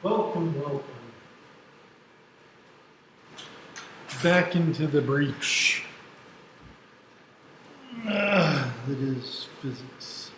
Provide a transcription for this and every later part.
Welcome, welcome. Back into the breach. That is physics.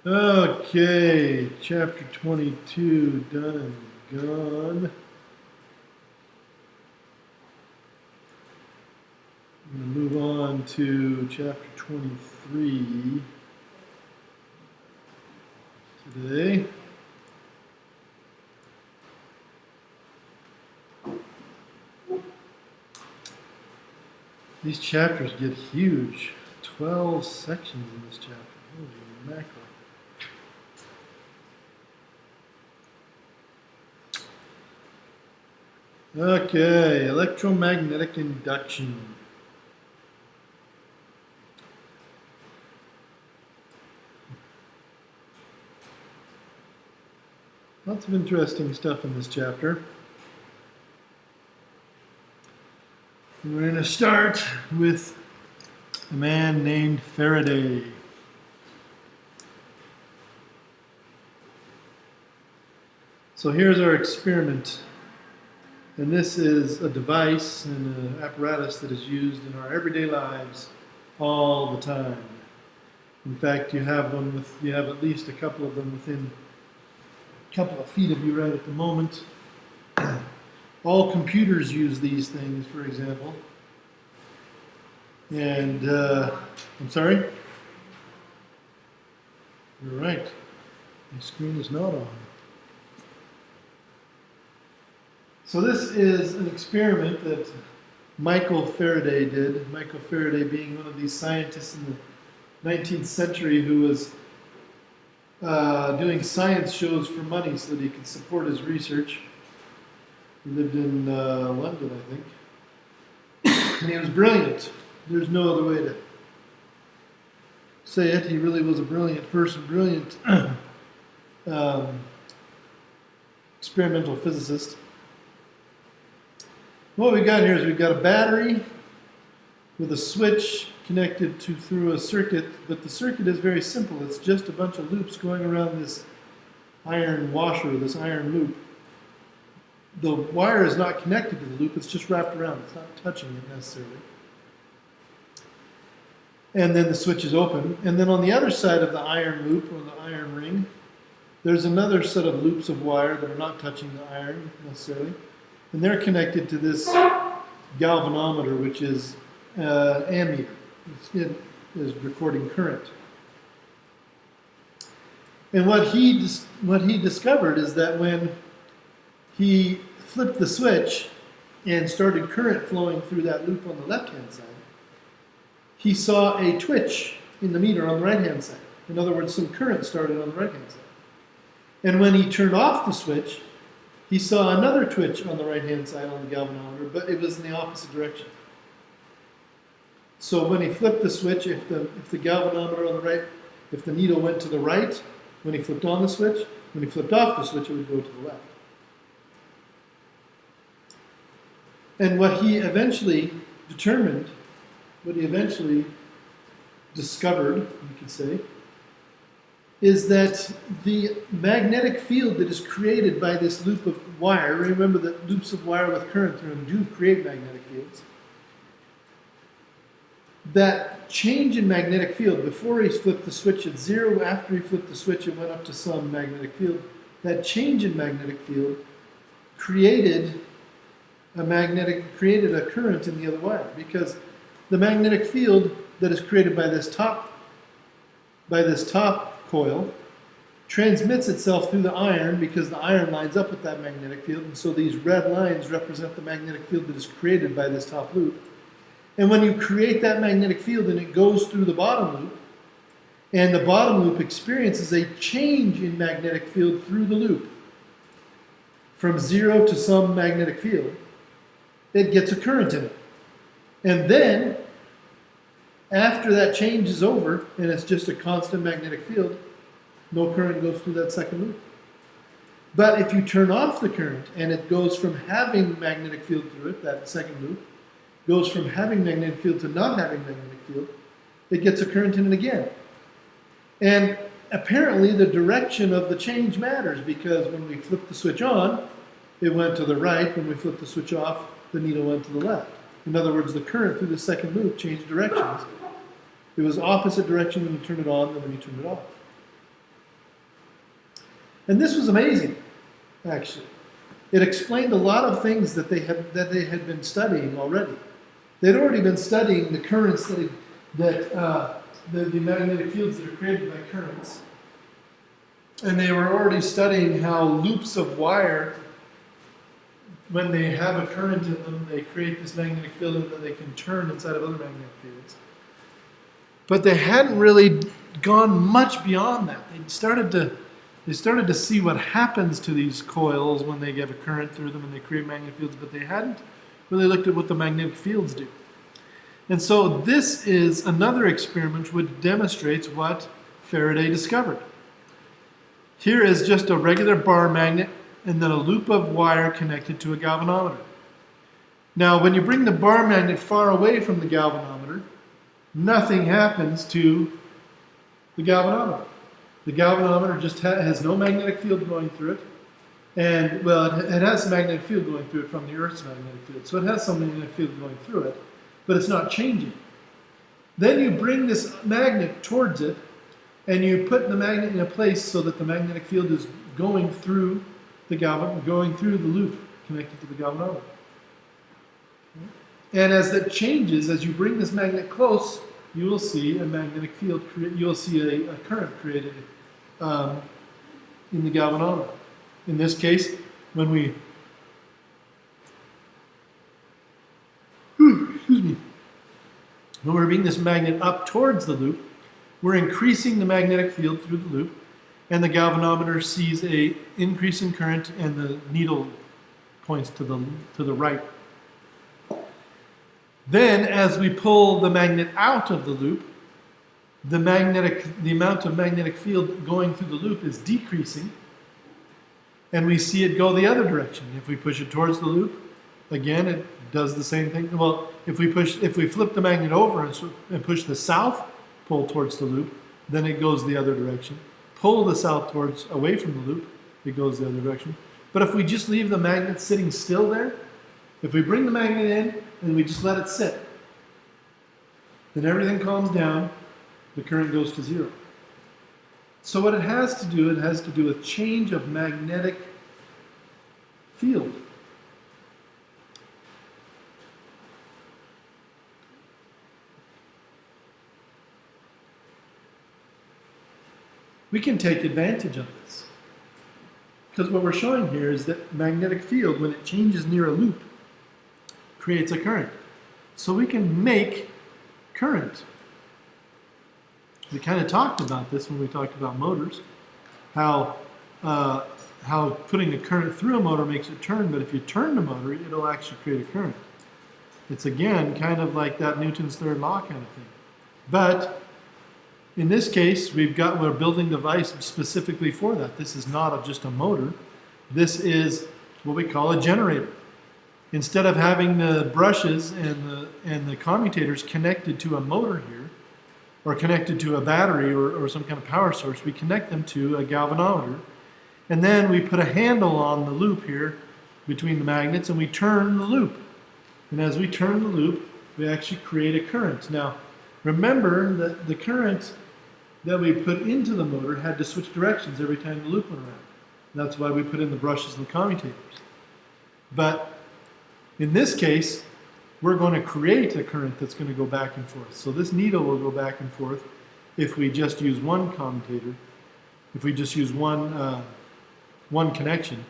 Okay, chapter 22 done and gone. I'm going to move on to chapter 23 today. These chapters get huge. 12 sections in this chapter. Holy mackerel. Okay, electromagnetic induction. Lots of interesting stuff in this chapter. We're going to start with a man named Faraday. So here's our experiment. And this is a device and an apparatus that is used in our everyday lives all the time. In fact, you have at least a couple of them within a couple of feet of you right at the moment. All computers use these things, for example. And, I'm sorry? You're right. The screen is not on. So this is an experiment that Michael Faraday did. Michael Faraday being one of these scientists in the 19th century who was doing science shows for money so that he could support his research. He lived in London, I think. And he was brilliant. There's no other way to say it. He really was a brilliant person, brilliant experimental physicist. What we got here is we've got a battery with a switch connected through a circuit, but the circuit is very simple. It's just a bunch of loops going around this iron washer, this iron loop. The wire is not connected to the loop, it's just wrapped around. It's not touching it necessarily. And then the switch is open. And then on the other side of the iron loop, or the iron ring, there's another set of loops of wire that are not touching the iron necessarily. And they're connected to this galvanometer, which is ammeter. It is recording current. And what he discovered is that when he flipped the switch and started current flowing through that loop on the left-hand side, he saw a twitch in the meter on the right-hand side. In other words, some current started on the right-hand side. And when he turned off the switch, he saw another twitch on the right-hand side on the galvanometer, but it was in the opposite direction. So when he flipped the switch, if the galvanometer on the right, if the needle went to the right, when he flipped on the switch, when he flipped off the switch, it would go to the left. And what he eventually determined, what he eventually discovered, you could say, is that the magnetic field that is created by this loop of wire, remember that loops of wire with current through them do create magnetic fields, that change in magnetic field, before he flipped the switch at 0, after he flipped the switch it went up to some magnetic field, that change in magnetic field created a current in the other wire, because the magnetic field that is created by this top coil transmits itself through the iron, because the iron lines up with that magnetic field, and so these red lines represent the magnetic field that is created by this top loop. And when you create that magnetic field and it goes through the bottom loop, and the bottom loop experiences a change in magnetic field through the loop, from 0 to some magnetic field, it gets a current in it. And then, after that change is over, and it's just a constant magnetic field, no current goes through that second loop. But if you turn off the current, and it goes from having magnetic field through it, that second loop, goes from having magnetic field to not having magnetic field, it gets a current in it again. And apparently the direction of the change matters, because when we flip the switch on, it went to the right. When we flip the switch off, the needle went to the left. In other words, the current through the second loop changed directions. It was opposite direction when you turn it on than when you turn it off. And this was amazing, actually. It explained a lot of things that they had been studying already. They'd already been studying the currents the magnetic fields that are created by currents. And they were already studying how loops of wire, when they have a current in them, they create this magnetic field and then they can turn inside of other magnetic fields. But they hadn't really gone much beyond that. They started to see what happens to these coils when they get a current through them and they create magnetic fields, but they hadn't really looked at what the magnetic fields do. And so this is another experiment which demonstrates what Faraday discovered. Here is just a regular bar magnet and then a loop of wire connected to a galvanometer. Now, when you bring the bar magnet far away from the galvanometer, nothing happens to the galvanometer. The galvanometer just has no magnetic field going through it. And, well, it has a magnetic field going through it from the Earth's magnetic field. So it has some magnetic field going through it, but it's not changing. Then you bring this magnet towards it, and you put the magnet in a place so that the magnetic field is going through the loop connected to the galvanometer. And as that changes, as you bring this magnet close, you will see a magnetic field, you will see a current created in the galvanometer. In this case, when we bring this magnet up towards the loop, we're increasing the magnetic field through the loop, and the galvanometer sees an increase in current, and the needle points to the right. Then, as we pull the magnet out of the loop, the amount of magnetic field going through the loop is decreasing, and we see it go the other direction. If we push it towards the loop, again, it does the same thing. Well, if we flip the magnet over and push the south pole towards the loop, then it goes the other direction. Pull the south away from the loop, it goes the other direction. But if we just leave the magnet sitting still there, if we bring the magnet in and we just let it sit, then everything calms down, the current goes to 0. So what it has to do with change of magnetic field. We can take advantage of this. Because what we're showing here is that magnetic field, when it changes near a loop, creates a current. So we can make current. We kind of talked about this when we talked about motors, how putting a current through a motor makes it turn, but if you turn the motor, it'll actually create a current. It's again kind of like that Newton's third law kind of thing. But in this case, we're building a device specifically for that. This is not just a motor. This is what we call a generator. Instead of having the brushes and the commutators connected to a motor here, or connected to a battery or some kind of power source, we connect them to a galvanometer. And then we put a handle on the loop here between the magnets, and we turn the loop. And as we turn the loop, we actually create a current. Now, remember that the current that we put into the motor had to switch directions every time the loop went around. That's why we put in the brushes and the commutators. But in this case, we're going to create a current that's going to go back and forth. So this needle will go back and forth if we just use one commutator, if we just use one connection.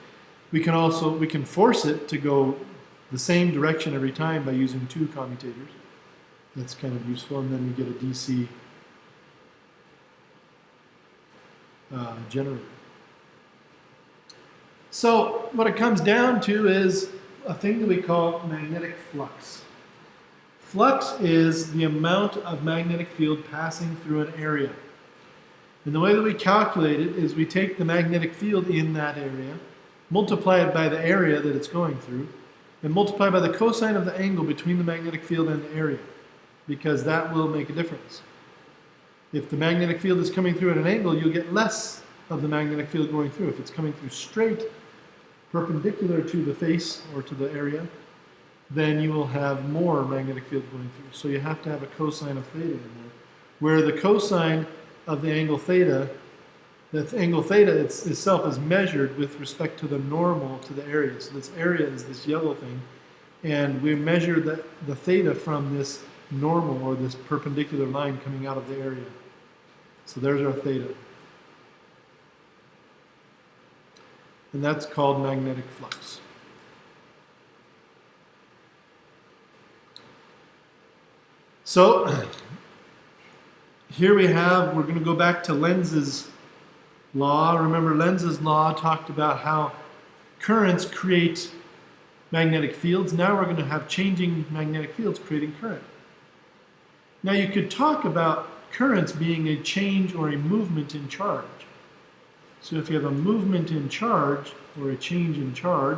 We can force it to go the same direction every time by using two commutators. That's kind of useful, and then we get a DC generator. So what it comes down to is a thing that we call magnetic flux. Flux is the amount of magnetic field passing through an area. And the way that we calculate it is we take the magnetic field in that area, multiply it by the area that it's going through, and multiply by the cosine of the angle between the magnetic field and the area, because that will make a difference. If the magnetic field is coming through at an angle, you'll get less of the magnetic field going through. If it's coming through straight, perpendicular to the face or to the area, then you will have more magnetic field going through. So you have to have a cosine of theta in there, where the cosine of the angle theta itself is measured with respect to the normal to the area. So this area is this yellow thing, and we measure the theta from this normal or this perpendicular line coming out of the area. So there's our theta. And that's called magnetic flux. So here we're going to go back to Lenz's law. Remember, Lenz's law talked about how currents create magnetic fields. Now we're going to have changing magnetic fields creating current. Now you could talk about currents being a change or a movement in charge. So if you have a movement in charge or a change in charge,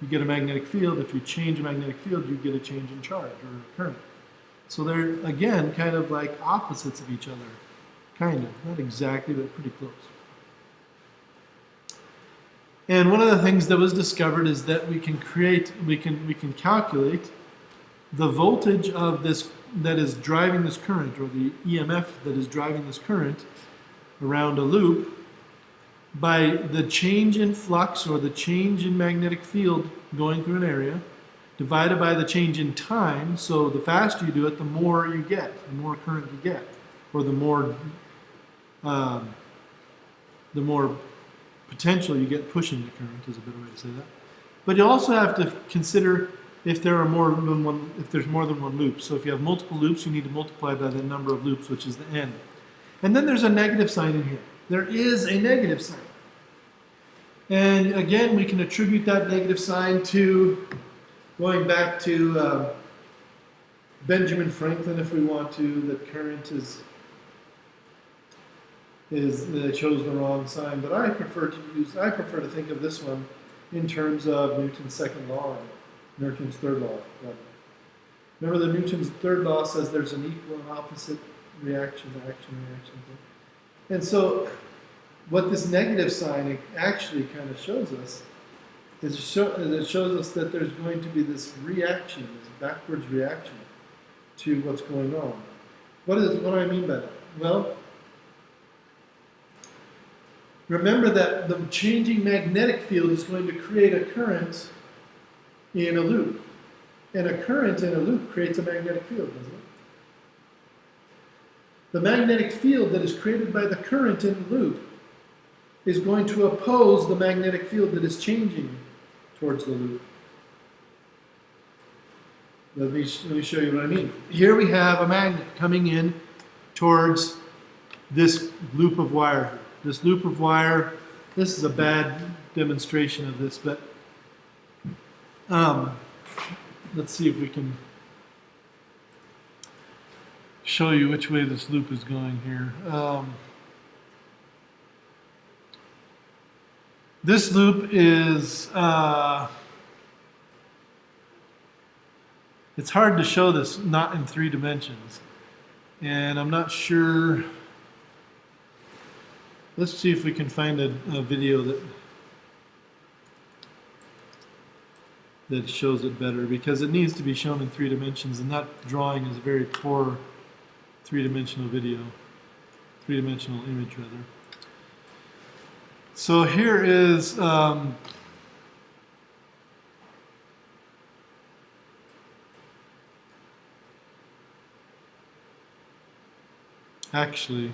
you get a magnetic field. If you change a magnetic field, you get a change in charge or current. So they're, again, kind of like opposites of each other. Kind of. Not exactly, but pretty close. And one of the things that was discovered is that we can calculate the voltage of this that is driving this current, or the EMF that is driving this current around a loop, by the change in flux or the change in magnetic field going through an area, divided by the change in time. So the faster you do it, the more you get, the more current you get, or the more potential you get pushing the current is a better way to say that. But you also have to consider if there's more than one loop. So if you have multiple loops, you need to multiply by the number of loops, which is the n. And then there's a negative sign in here. There is a negative sign. And again, we can attribute that negative sign to going back to Benjamin Franklin, if we want to, that current they chose the wrong sign. But I prefer to think of this one in terms of Newton's second law, Newton's third law. Remember that Newton's third law says there's an equal and opposite reaction. And so what this negative sign actually kind of shows us is it shows us that there's going to be this reaction, this backwards reaction to what's going on. What do I mean by that? Well, remember that the changing magnetic field is going to create a current in a loop. And a current in a loop creates a magnetic field, doesn't it? The magnetic field that is created by the current in the loop is going to oppose the magnetic field that is changing towards the loop. Let me show you what I mean. Here we have a magnet coming in towards this loop of wire. This loop of wire, this is a bad demonstration of this, but let's see if we can show you which way this loop is going here. This loop is, it's hard to show this not in 3 dimensions. And I'm not sure, let's see if we can find a video that shows it better, because it needs to be shown in 3 dimensions, and that drawing is a very poor 3-dimensional video, 3-dimensional image rather. So here is actually,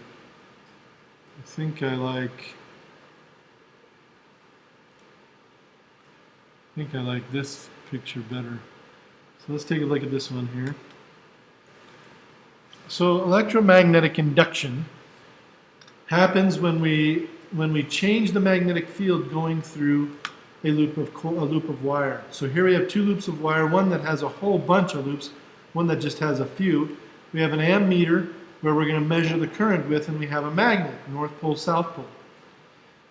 I think I like this picture better. So let's take a look at this one here. So electromagnetic induction happens when we change the magnetic field going through a loop of wire. So here we have two loops of wire, one that has a whole bunch of loops, one that just has a few. We have an ammeter where we're going to measure the current with, and we have a magnet, north pole, south pole.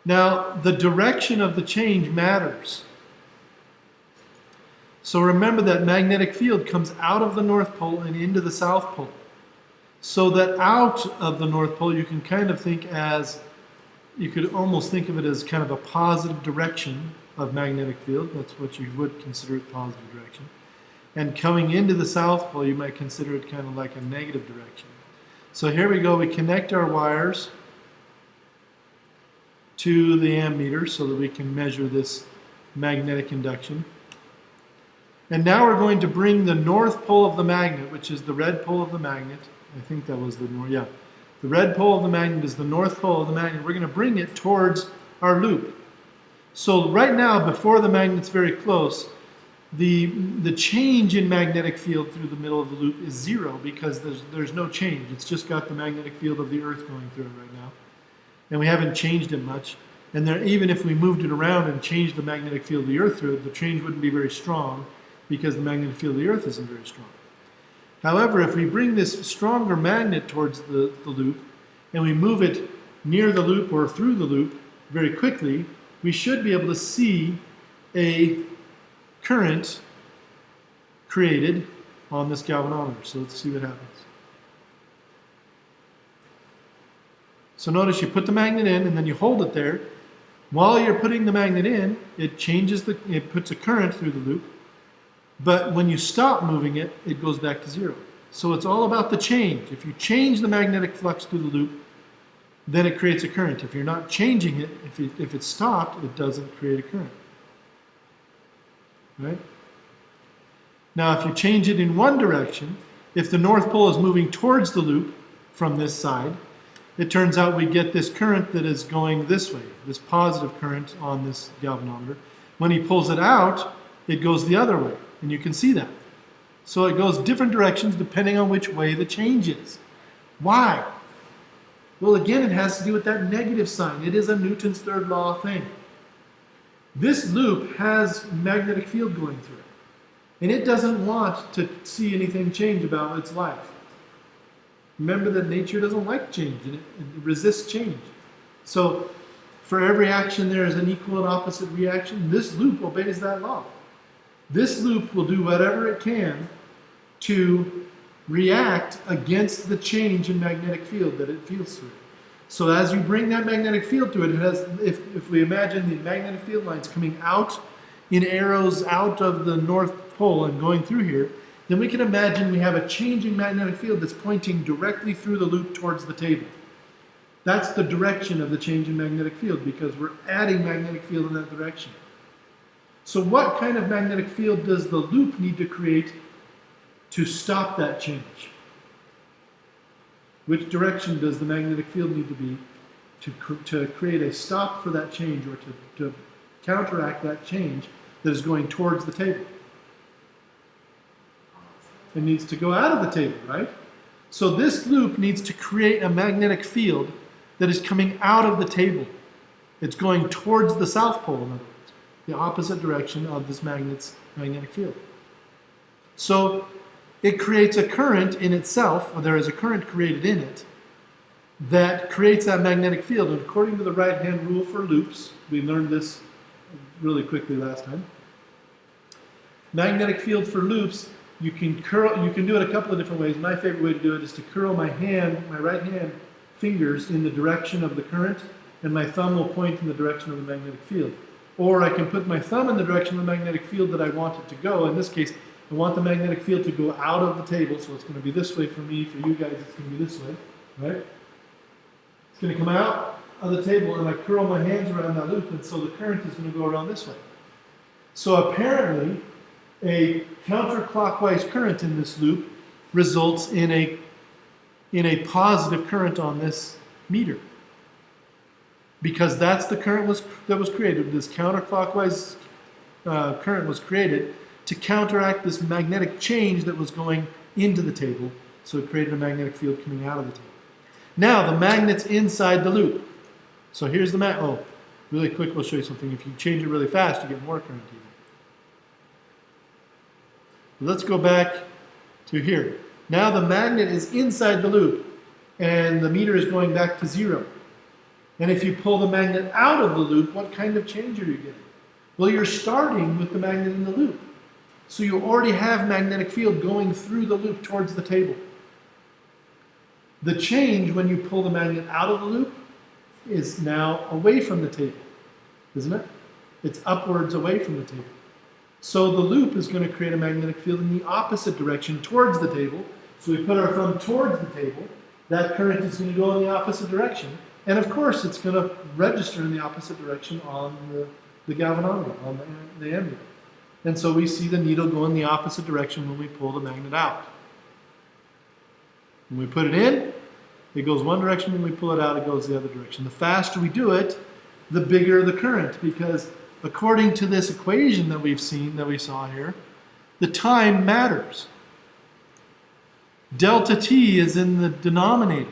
Now, the direction of the change matters. So remember that magnetic field comes out of the North Pole and into the South Pole. So that out of the North Pole you can kind of think as, you could almost think of it as kind of a positive direction of magnetic field. That's what you would consider it, positive direction. And coming into the South Pole, you might consider it kind of like a negative direction. So here we go, we connect our wires to the ammeter so that we can measure this magnetic induction. And now we're going to bring the north pole of the magnet, which is the red pole of the magnet. I think that was the north, yeah. The red pole of the magnet is the north pole of the magnet. We're going to bring it towards our loop. So right now, before the magnet's very close, the change in magnetic field through the middle of the loop is zero because there's no change. It's just got the magnetic field of the Earth going through it right now. And we haven't changed it much. And there, even if we moved it around and changed the magnetic field of the Earth through it, the change wouldn't be very strong because the magnetic field of the Earth isn't very strong. However, if we bring this stronger magnet towards the loop and we move it near the loop or through the loop very quickly, we should be able to see a current created on this galvanometer. So let's see what happens. So notice you put the magnet in and then you hold it there. While you're putting the magnet in, it puts a current through the loop. But when you stop moving it, it goes back to zero. So it's all about the change. If you change the magnetic flux through the loop, then it creates a current. If you're not changing it, if it's stopped, it doesn't create a current. Right? Now, if you change it in one direction, if the north pole is moving towards the loop from this side, it turns out we get this current that is going this way, this positive current on this galvanometer. When he pulls it out, it goes the other way, and you can see that. So it goes different directions depending on which way the change is. Why? Well, again, it has to do with that negative sign. It is a Newton's third law thing. This loop has magnetic field going through it, and it doesn't want to see anything change about its life. Remember that nature doesn't like change, and it resists change. So for every action there is an equal and opposite reaction. This loop obeys that law. This loop will do whatever it can to react against the change in magnetic field that it feels through. So as you bring that magnetic field to it, it has, if we imagine the magnetic field lines coming out in arrows out of the North Pole and going through here, then we can imagine we have a changing magnetic field that's pointing directly through the loop towards the table. That's the direction of the change in magnetic field because we're adding magnetic field in that direction. So what kind of magnetic field does the loop need to create to stop that change? Which direction does the magnetic field need to be to create a stop for that change or to counteract that change that is going towards the table? It needs to go out of the table, right? So this loop needs to create a magnetic field that is coming out of the table. It's going towards the South Pole, in other words, the opposite direction of this magnet's magnetic field. So it creates a current in itself, or there is a current created in it, that creates that magnetic field. And according to the right-hand rule for loops, we learned this really quickly last time. Magnetic field for loops, you can do it a couple of different ways. My favorite way to do it is to curl my right hand fingers in the direction of the current, and my thumb will point in the direction of the magnetic field. Or I can put my thumb in the direction of the magnetic field that I want it to go. In this case, I want the magnetic field to go out of the table, so it's going to be this way for me. For you guys, it's going to be this way, right? It's going to come out of the table, and I curl my hands around that loop, and so the current is going to go around this way. So apparently, a counterclockwise current in this loop results in a positive current on this meter. Because that's the current that was created. This counterclockwise current was created to counteract this magnetic change that was going into the table. So it created a magnetic field coming out of the table. Now the magnet's inside the loop. So here's the Really quick, we'll show you something. If you change it really fast, you get more current even. Let's go back to here. Now the magnet is inside the loop, and the meter is going back to 0. And if you pull the magnet out of the loop, what kind of change are you getting? Well, you're starting with the magnet in the loop. So you already have magnetic field going through the loop towards the table. The change when you pull the magnet out of the loop is now away from the table, isn't it? It's upwards away from the table. So the loop is going to create a magnetic field in the opposite direction towards the table. So we put our thumb towards the table. That current is going to go in the opposite direction. And of course, it's going to register in the opposite direction on the galvanometer, on the ammeter. And so we see the needle go in the opposite direction when we pull the magnet out. When we put it in, it goes one direction. When we pull it out, it goes the other direction. The faster we do it, the bigger the current, because according to this equation that we saw here, the time matters. Delta T is in the denominator.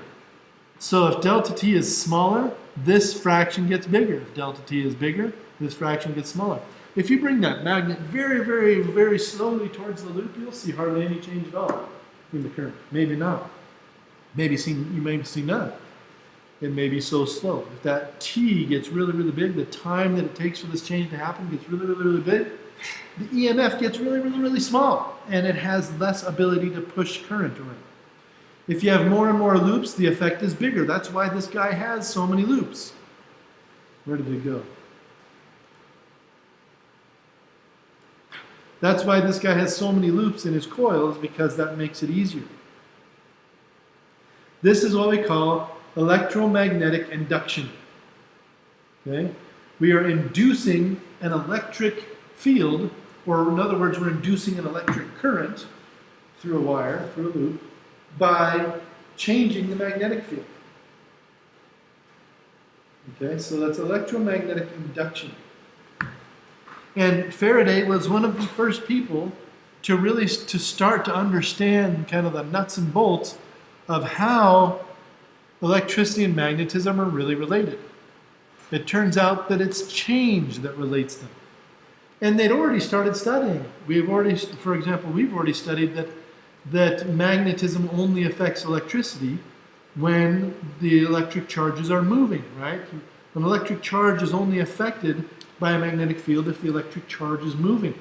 So if delta T is smaller, this fraction gets bigger. If delta T is bigger, this fraction gets smaller. If you bring that magnet very, very, very slowly towards the loop, you'll see hardly any change at all in the current. Maybe not. You may see none. It may be so slow. If that T gets really, really big, the time that it takes for this change to happen gets really, really, really big, the EMF gets really, really, really small, and it has less ability to push current around. If you have more and more loops, the effect is bigger. That's why this guy has so many loops. Where did it go? That's why this guy has so many loops in his coils, because that makes it easier. This is what we call electromagnetic induction. Okay? We are inducing an electric field, or in other words, we're inducing an electric current through a wire, through a loop, by changing the magnetic field. Okay, so that's electromagnetic induction. And Faraday was one of the first people to start to understand kind of the nuts and bolts of how electricity and magnetism are really related. It turns out that it's change that relates them. And they'd already started studying. For example, we've already studied that magnetism only affects electricity when the electric charges are moving, right? An electric charge is only affected by a magnetic field if the electric charge is moving.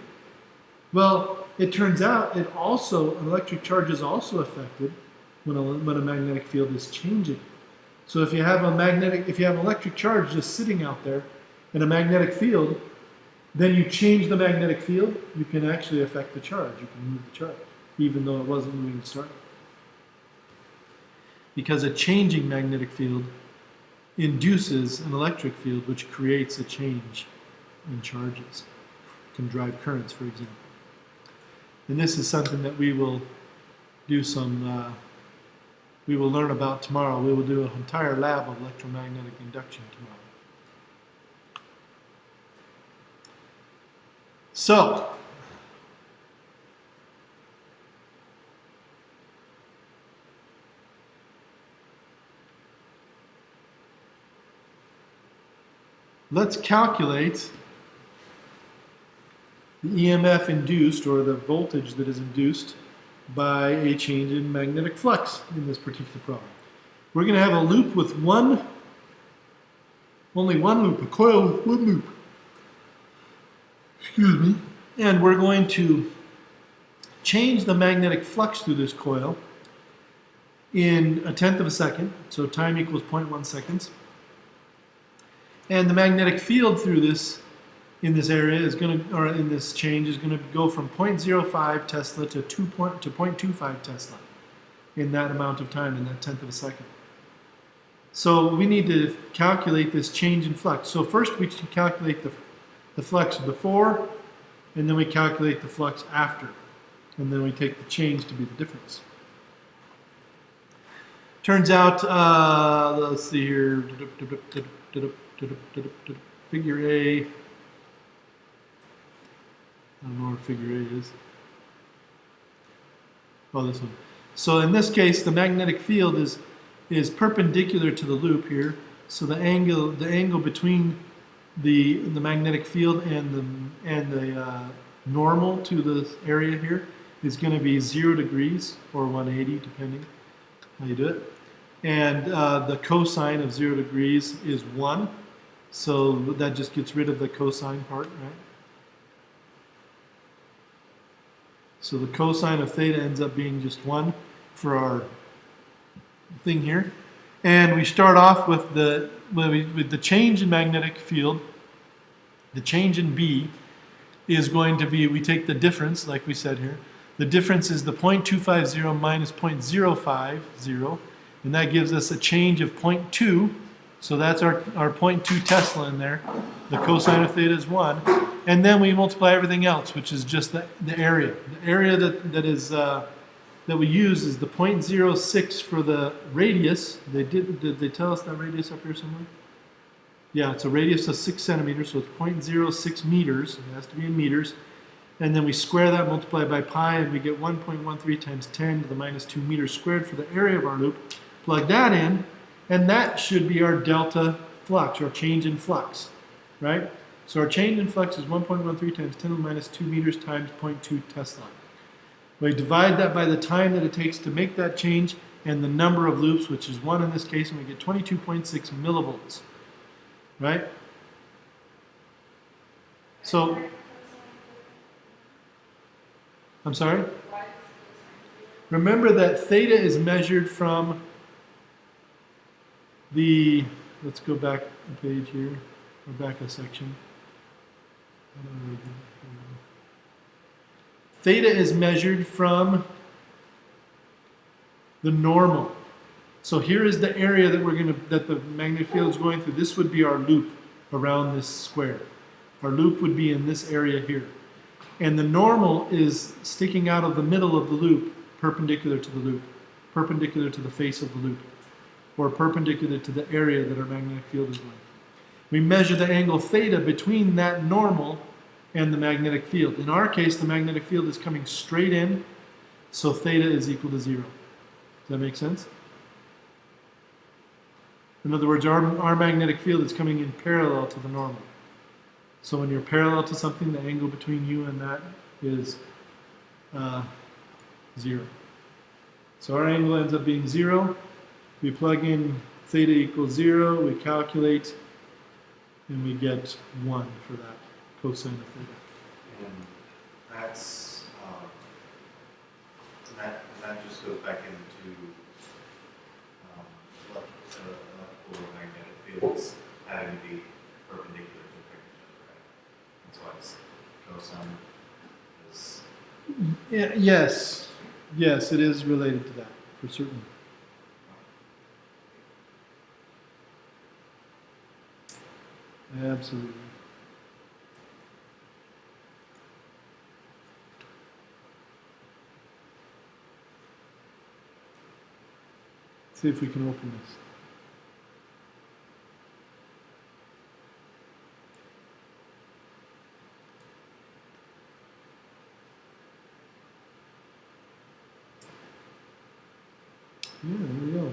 Well, it turns out an electric charge is also affected when a magnetic field is changing. So if you have an electric charge just sitting out there in a magnetic field, then you change the magnetic field, you can actually affect the charge. You can move the charge, even though it wasn't moving to start. Because a changing magnetic field induces an electric field, which creates a change in charges. It can drive currents, for example. And this is something that we will do we will learn about tomorrow. We will do an entire lab of electromagnetic induction tomorrow. So, let's calculate the EMF induced, or the voltage that is induced by a change in magnetic flux in this particular problem. We're going to have a loop with only one loop, a coil with one loop. Excuse me. And we're going to change the magnetic flux through this coil in 1/10 of a second, so time equals 0.1 seconds. And the magnetic field through this, in this area, in this change, is going to go from 0.05 Tesla to 0.25 Tesla in that amount of time, in that 1/10 of a second. So we need to calculate this change in flux. So first we can calculate the flux before, and then we calculate the flux after. And then we take the change to be the difference. Turns out, let's see here, figure A. I don't know where figure A is. Oh, this one. So in this case, the magnetic field is perpendicular to the loop here. So the angle between the magnetic field and the normal to the area here is going to be 0 degrees or 180, depending how you do it. And the cosine of 0 degrees is 1. So that just gets rid of the cosine part, right? So the cosine of theta ends up being just 1 for our thing here. And we start off with the change in magnetic field. The change in B is going to be, we take the difference, like we said here. The difference is the 0.250 minus 0.050, and that gives us a change of 0.2. So that's our 0.2 Tesla in there. The cosine of theta is 1. And then we multiply everything else, which is just the area. The area that we use is the 0.06 for the radius. Did they tell us that radius up here somewhere? Yeah, it's a radius of 6 centimeters, so it's 0.06 meters. It has to be in meters. And then we square that, multiply by pi, and we get 1.13 times 10 to the minus 2 meters squared for the area of our loop. Plug that in, and that should be our delta flux, or change in flux, right? So our change in flux is 1.13 times 10 to the minus 2 meters times 0.2 Tesla. We divide that by the time that it takes to make that change and the number of loops, which is 1 in this case, and we get 22.6 millivolts, right? So, I'm sorry? Remember that theta is measured from the, let's go back a page here, or back a section. Theta is measured from the normal. So here is the area that the magnetic field is going through. This would be our loop around this square. Our loop would be in this area here. And the normal is sticking out of the middle of the loop, perpendicular to the loop, perpendicular to the face of the loop, or perpendicular to the area that our magnetic field is going. We measure the angle theta between that normal and the magnetic field. In our case, the magnetic field is coming straight in, so theta is equal to 0. Does that make sense? In other words, our magnetic field is coming in parallel to the normal. So when you're parallel to something, the angle between you and that is 0. So our angle ends up being 0. We plug in theta equals 0, we calculate, and we get 1 for that cosine of theta. And that's, that just goes back into electrical magnetic fields having to be perpendicular to each other, right? That's why it's cosine is... Yeah, yes. Yes, it is related to that, for certain. Absolutely. See if we can open this. Yeah, there we go.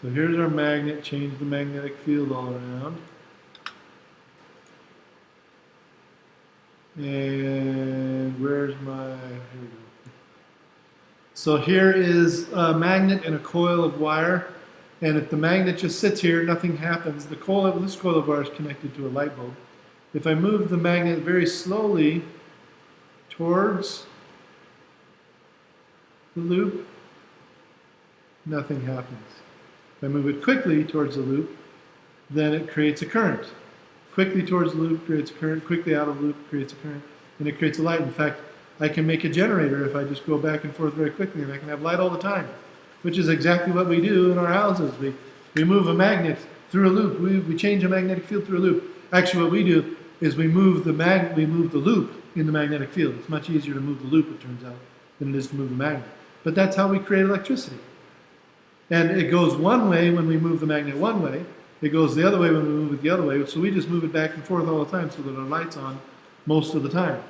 So here's our magnet, change the magnetic field all around. And where's my, here we go. So here is a magnet and a coil of wire. And if the magnet just sits here, nothing happens. This coil of wire is connected to a light bulb. If I move the magnet very slowly towards the loop, nothing happens. If I move it quickly towards the loop, then it creates a current. Quickly towards the loop creates a current, quickly out of the loop creates a current, and it creates a light. In fact, I can make a generator if I just go back and forth very quickly, and I can have light all the time, which is exactly what we do in our houses. We move a magnet through a loop. We change a magnetic field through a loop. Actually, what we do is we move the loop in the magnetic field. It's much easier to move the loop, it turns out, than it is to move the magnet. But that's how we create electricity. And it goes one way when we move the magnet one way. It goes the other way when we move it the other way. So we just move it back and forth all the time so that our light's on most of the time.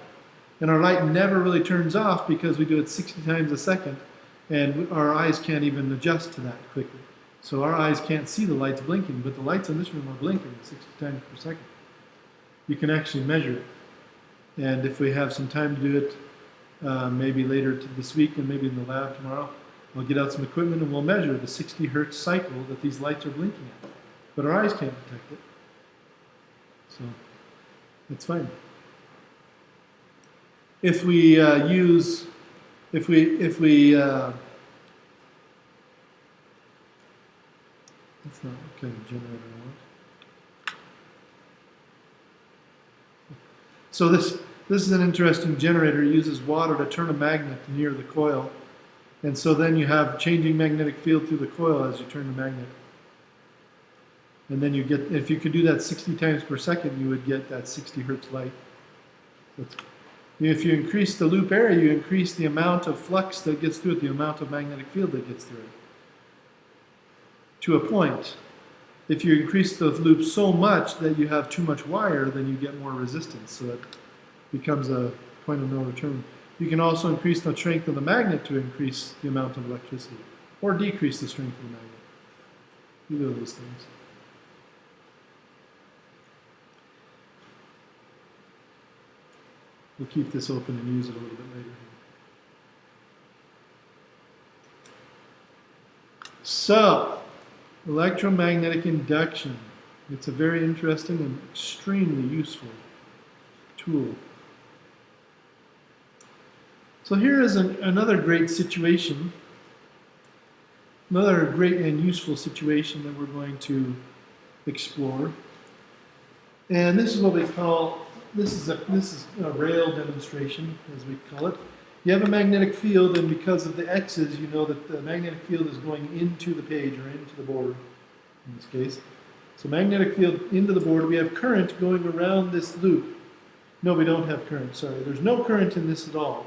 And our light never really turns off because we do it 60 times a second, and our eyes can't even adjust to that quickly. So our eyes can't see the lights blinking, but the lights in this room are blinking 60 times per second. you can actually measure it. And if we have some time to do it, maybe later this week and maybe in the lab tomorrow, I'll get out some equipment and we'll measure the 60 hertz cycle that these lights are blinking at. But our eyes can't detect it. So it's fine. If we use, if we that's not what kind of generator I want. So this is an interesting generator. It uses water to turn a magnet near the coil. And so then you have changing magnetic field through the coil as you turn the magnet. And then you get, if you could do that 60 times per second, you would get that 60 hertz light. If you increase the loop area, you increase the amount of flux that gets through it, the amount of magnetic field that gets through it. To a point. If you increase the loop so much that you have too much wire, then you get more resistance. So it becomes a point of no return. You can also increase the strength of the magnet to increase the amount of electricity, or decrease the strength of the magnet. Either of those things. We'll keep this open and use it a little bit later. So, electromagnetic induction. It's a very interesting and extremely useful tool. So here is another great situation, another great and useful situation that we're going to explore. And this is what we call, this is a rail demonstration, as we call it. You have a magnetic field, and because of the X's, you know that the magnetic field is going into the page, or into the board, in this case. So magnetic field into the board. We have current going around this loop. No, we don't have current, sorry. There's no current in this at all.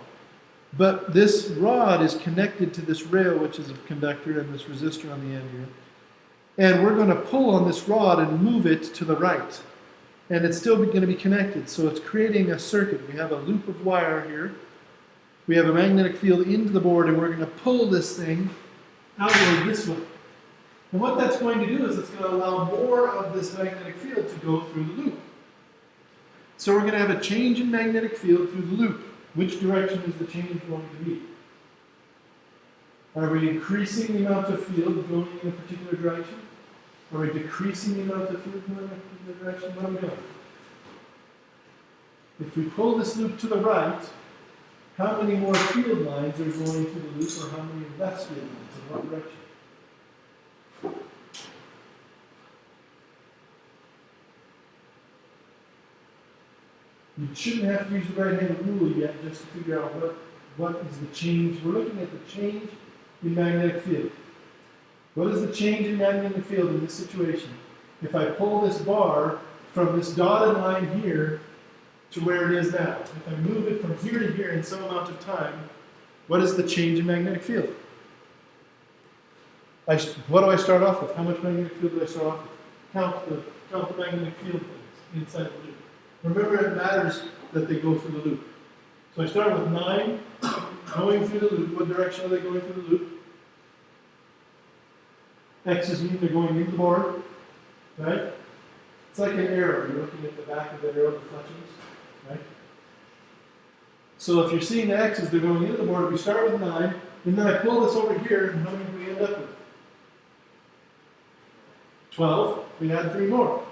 But this rod is connected to this rail, which is a conductor, and this resistor on the end here. And we're going to pull on this rod and move it to the right. And it's still going to be connected, so it's creating a circuit. We have a loop of wire here. We have a magnetic field into the board, and we're going to pull this thing outward this way. And what that's going to do is it's going to allow more of this magnetic field to go through the loop. So we're going to have a change in magnetic field through the loop. Which direction is the change going to be? Are we increasing the amount of field going in a particular direction? Are we decreasing the amount of field going in a particular direction? What are we doing? If we pull this loop to the right, how many more field lines are going through the loop, or how many less field lines? In what direction? You shouldn't have to use the right-hand rule yet just to figure out what is the change. We're looking at the change in magnetic field. What is the change in magnetic field in this situation? If I pull this bar from this dotted line here to where it is now, if I move it from here to here in some amount of time, what is the change in magnetic field? What do I start off with? How much magnetic field do I start off with? Count the magnetic field things inside the loop. Remember, it matters that they go through the loop. So I start with 9 going through the loop. What direction are they going through the loop? X's mean they're going into the board, right? It's like an arrow. You're looking at the back of the arrow, the fletchings, right? So if you're seeing the X's, they're going into the board. We start with 9, and then I pull this over here, and how many do we end up with? 12. We add 3 more.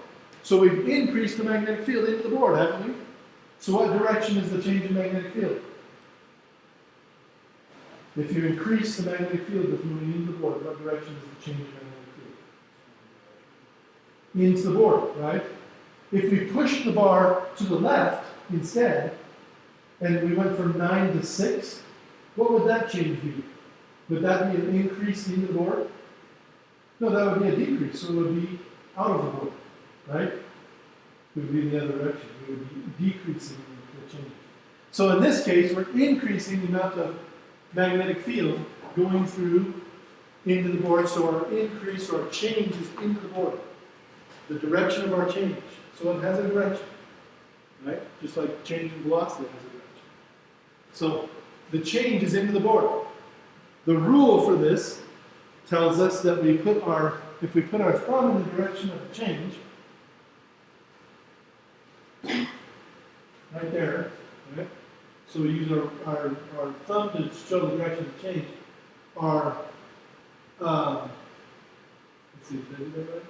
So we've increased the magnetic field into the board, haven't we? So what direction is the change in magnetic field? If you increase the magnetic field that's moving into the board, what direction is the change in magnetic field? Into the board, right? If we push the bar to the left instead, and we went from 9 to 6, what would that change be? Would that be an increase into the board? No, that would be a decrease, so it would be out of the board. Right? It would be in the other direction. We would be decreasing the change. So in this case, we're increasing the amount of magnetic field going through into the board. So our increase or our change is into the board. The direction of our change. So it has a direction. Right? Just like change in velocity has a direction. So the change is into the board. The rule for this tells us that if we put our thumb in the direction of the change, right there. Right? So we use our thumb to show the direction of change. Our, let's see, did I do that right?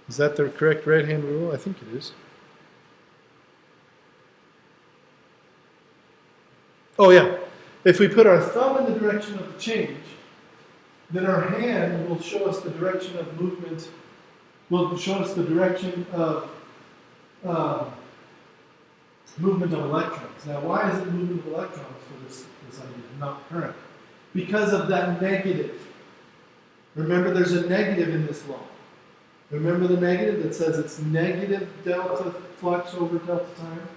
Is that the correct right-hand rule? I think it is. Oh yeah. If we put our thumb in the direction of the change, then our hand will show us the direction of movement, will show us the direction of movement of electrons. Now, why is it movement of electrons for this idea, not current? Because of that negative. Remember, there's a negative in this law. Remember the negative that says it's negative delta flux over delta time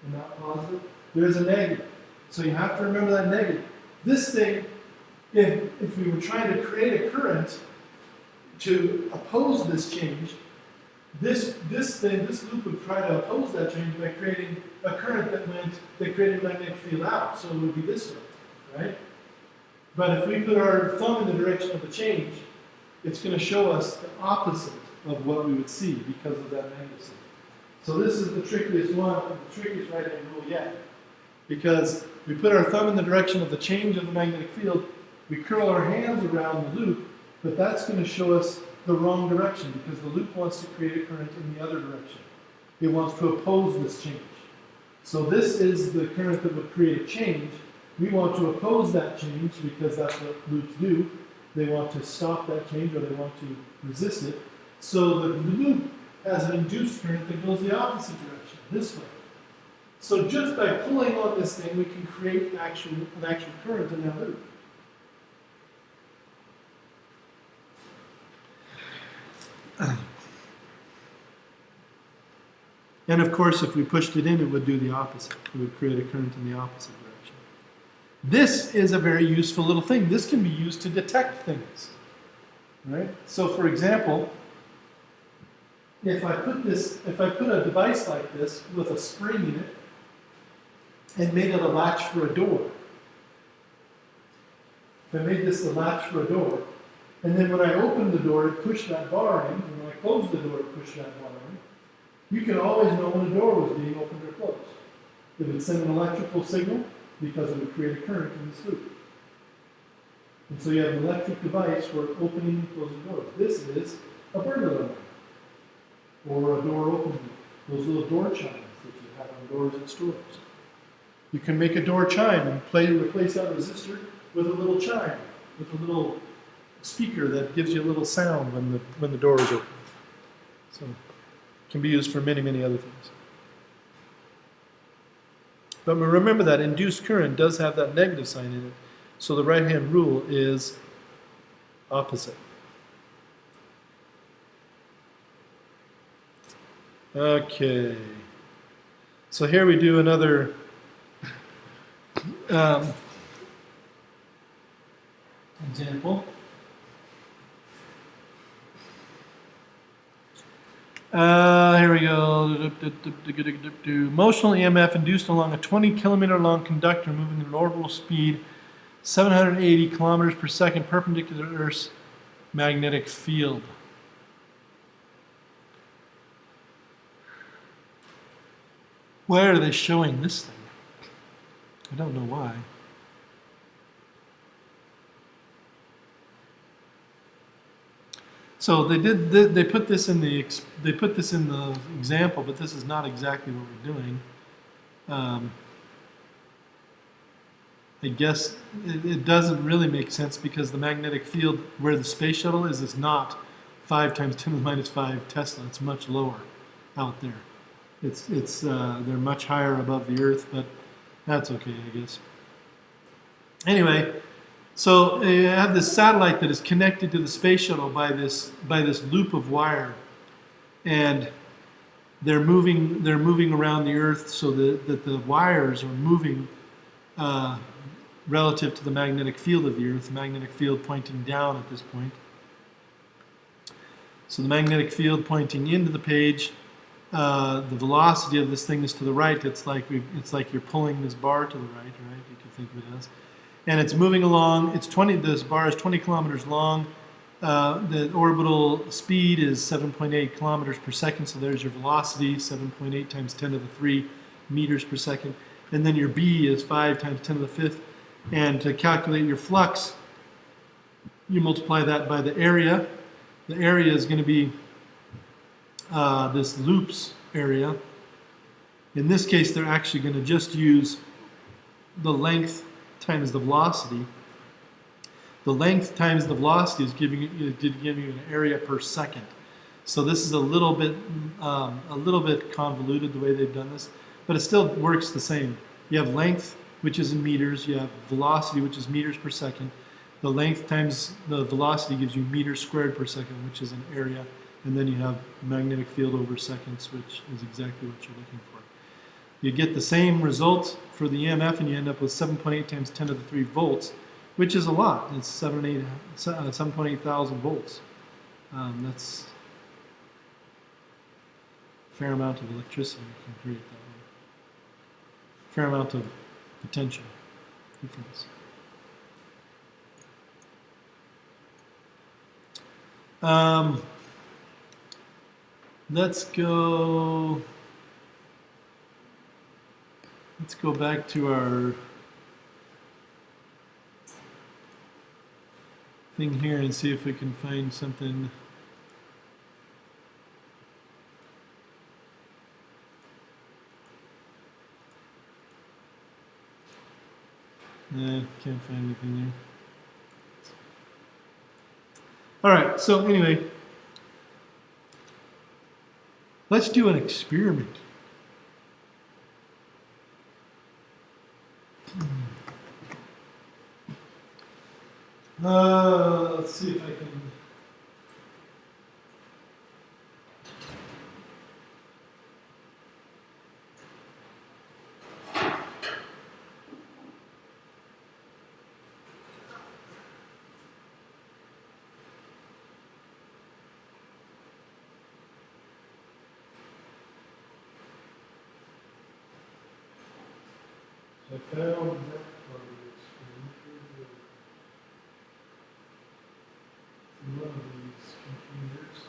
and not positive? There's a negative. So you have to remember that negative. This thing, if we were trying to create a current to oppose this change, this loop would try to oppose that change by creating a current that created a magnetic field out. So it would be this way, right? But if we put our thumb in the direction of the change, it's going to show us the opposite of what we would see because of that negative sign. So this is the trickiest one, the trickiest right-hand rule yet. Because we put our thumb in the direction of the change of the magnetic field, we curl our hands around the loop, but that's going to show us the wrong direction because the loop wants to create a current in the other direction. It wants to oppose this change. So this is the current that would create a change. We want to oppose that change because that's what loops do. They want to stop that change or they want to resist it. So the loop has an induced current that goes the opposite direction, this way. So just by pulling on this thing, we can create an actual current in that loop. And of course, if we pushed it in, it would do the opposite. It would create a current in the opposite direction. This is a very useful little thing. This can be used to detect things. Right? So for example, if I put a device like this with a spring in it and made it a latch for a door. If I made this the latch for a door, and then when I opened the door, it pushed that bar in, and when I closed the door, it pushed that bar in, you can always know when a door was being opened or closed. It would send an electrical signal because it would create a current in this loop. And so you have an electric device for opening and closing doors. This is a burglar alarm. Or a door opening. Those little door chimes that you have on doors in stores. You can make a door chime and replace that resistor with a little chime, with a little speaker that gives you a little sound when the door is open. So it can be used for many, many other things. But remember that induced current does have that negative sign in it. So the right-hand rule is opposite. Okay. So here we do another example. Here we go. Motional EMF induced along a 20 kilometer long conductor moving at an orbital speed 780 kilometers per second perpendicular to Earth's magnetic field. Why are they showing this thing? I don't know why. So they put this in the example, but this is not exactly what we're doing. I guess it doesn't really make sense because the magnetic field where the space shuttle is not 5 times 10 to the minus 5 Tesla. It's much lower out there. They're much higher above the Earth, but that's okay, I guess. Anyway, so you have this satellite that is connected to the space shuttle by this loop of wire, and they're moving around the Earth so that the wires are moving relative to the magnetic field of the Earth. The magnetic field pointing down at this point. So the magnetic field pointing into the page. The velocity of this thing is to the right. It's like you're pulling this bar to the right. You can think of it as, and it's moving along. This bar is 20 kilometers long. The orbital speed is 7.8 kilometers per second, so there's your velocity, 7.8 times 10 to the 3 meters per second. And then your b is 5 times 10 to the 5th. And to calculate your flux, you multiply that by the area. The area is going to be this loop's area. In this case, they're actually going to just use the length times the velocity. The length times the velocity is giving you an area per second. So this is a little bit convoluted the way they've done this, but it still works the same. You have length, which is in meters. You have velocity, which is meters per second. The length times the velocity gives you meters squared per second, which is an area. And then you have magnetic field over seconds, which is exactly what you're looking for. You get the same result for the EMF, and you end up with 7.8 times 10 to the 3 volts, which is a lot. It's 7.8 thousand volts. That's a fair amount of electricity you can create that way. Fair amount of potential difference. Let's go back to our thing here and see if we can find something. Nah, can't find anything there. All right, so anyway, let's do an experiment. Let's see if I can. I found that part of the experiment. One of these computers.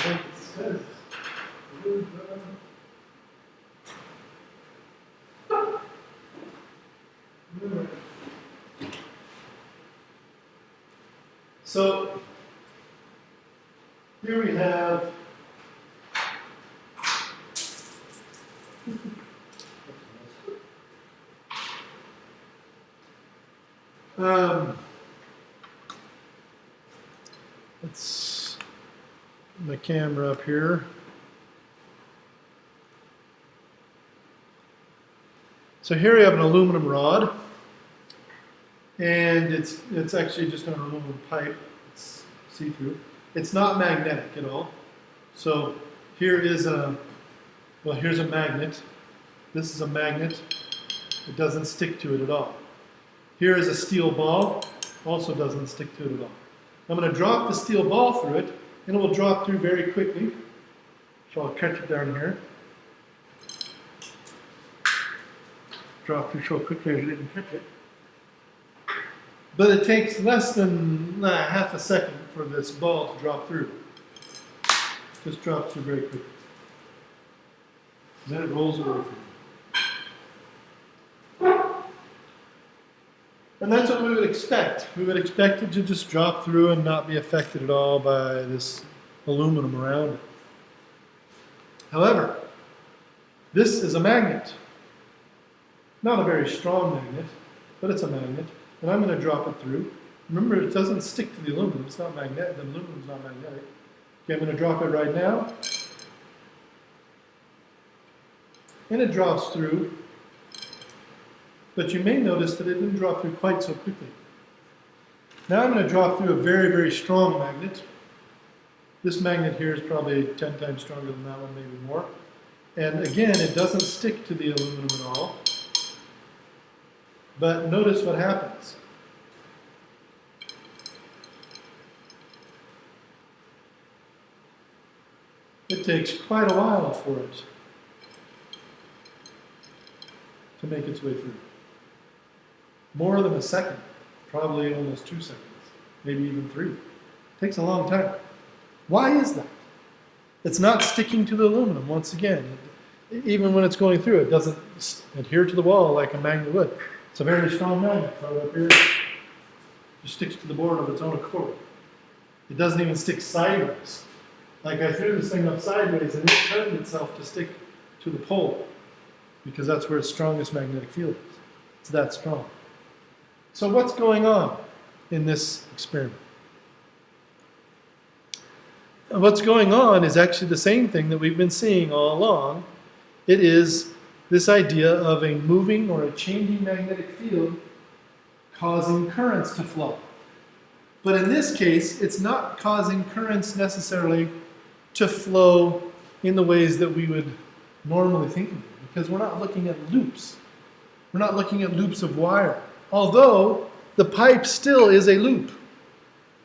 Like it says, so here we have let's my camera up here. So here we have an aluminum rod, and it's actually just an aluminum pipe. It's see-through. It's not magnetic at all. So here is here's a magnet. This is a magnet. It doesn't stick to it at all. Here is a steel ball. Also doesn't stick to it at all. I'm going to drop the steel ball through it, and it will drop through very quickly. So I'll catch it down here. Drop through so quickly I didn't catch it. But it takes less than half a second for this ball to drop through. Just drops through very quickly. Then it rolls away from you. And that's what we would expect. We would expect it to just drop through and not be affected at all by this aluminum around it. However, this is a magnet. Not a very strong magnet, but it's a magnet. And I'm going to drop it through. Remember, it doesn't stick to the aluminum. It's not magnetic. The aluminum is not magnetic. Okay, I'm going to drop it right now. And it drops through. But you may notice that it didn't drop through quite so quickly. Now I'm going to drop through a very, very strong magnet. This magnet here is probably 10 times stronger than that one, maybe more. And again, it doesn't stick to the aluminum at all. But notice what happens. It takes quite a while for it. to make its way through. More than a second, probably almost 2 seconds, maybe even 3. Takes a long time. Why is that? It's not sticking to the aluminum. Once again, even when it's going through, it doesn't adhere to the wall like a magnet would. It's a very strong magnet. Throw it up here, just sticks to the board of its own accord. It doesn't even stick sideways. Like I threw this thing up sideways and it turned itself to stick to the pole because that's where its strongest magnetic field is. It's that strong. So what's going on in this experiment? What's going on is actually the same thing that we've been seeing all along. It is this idea of a moving or a changing magnetic field causing currents to flow. But in this case, it's not causing currents necessarily to flow in the ways that we would normally think of them, because we're not looking at loops. We're not looking at loops of wire. Although the pipe still is a loop,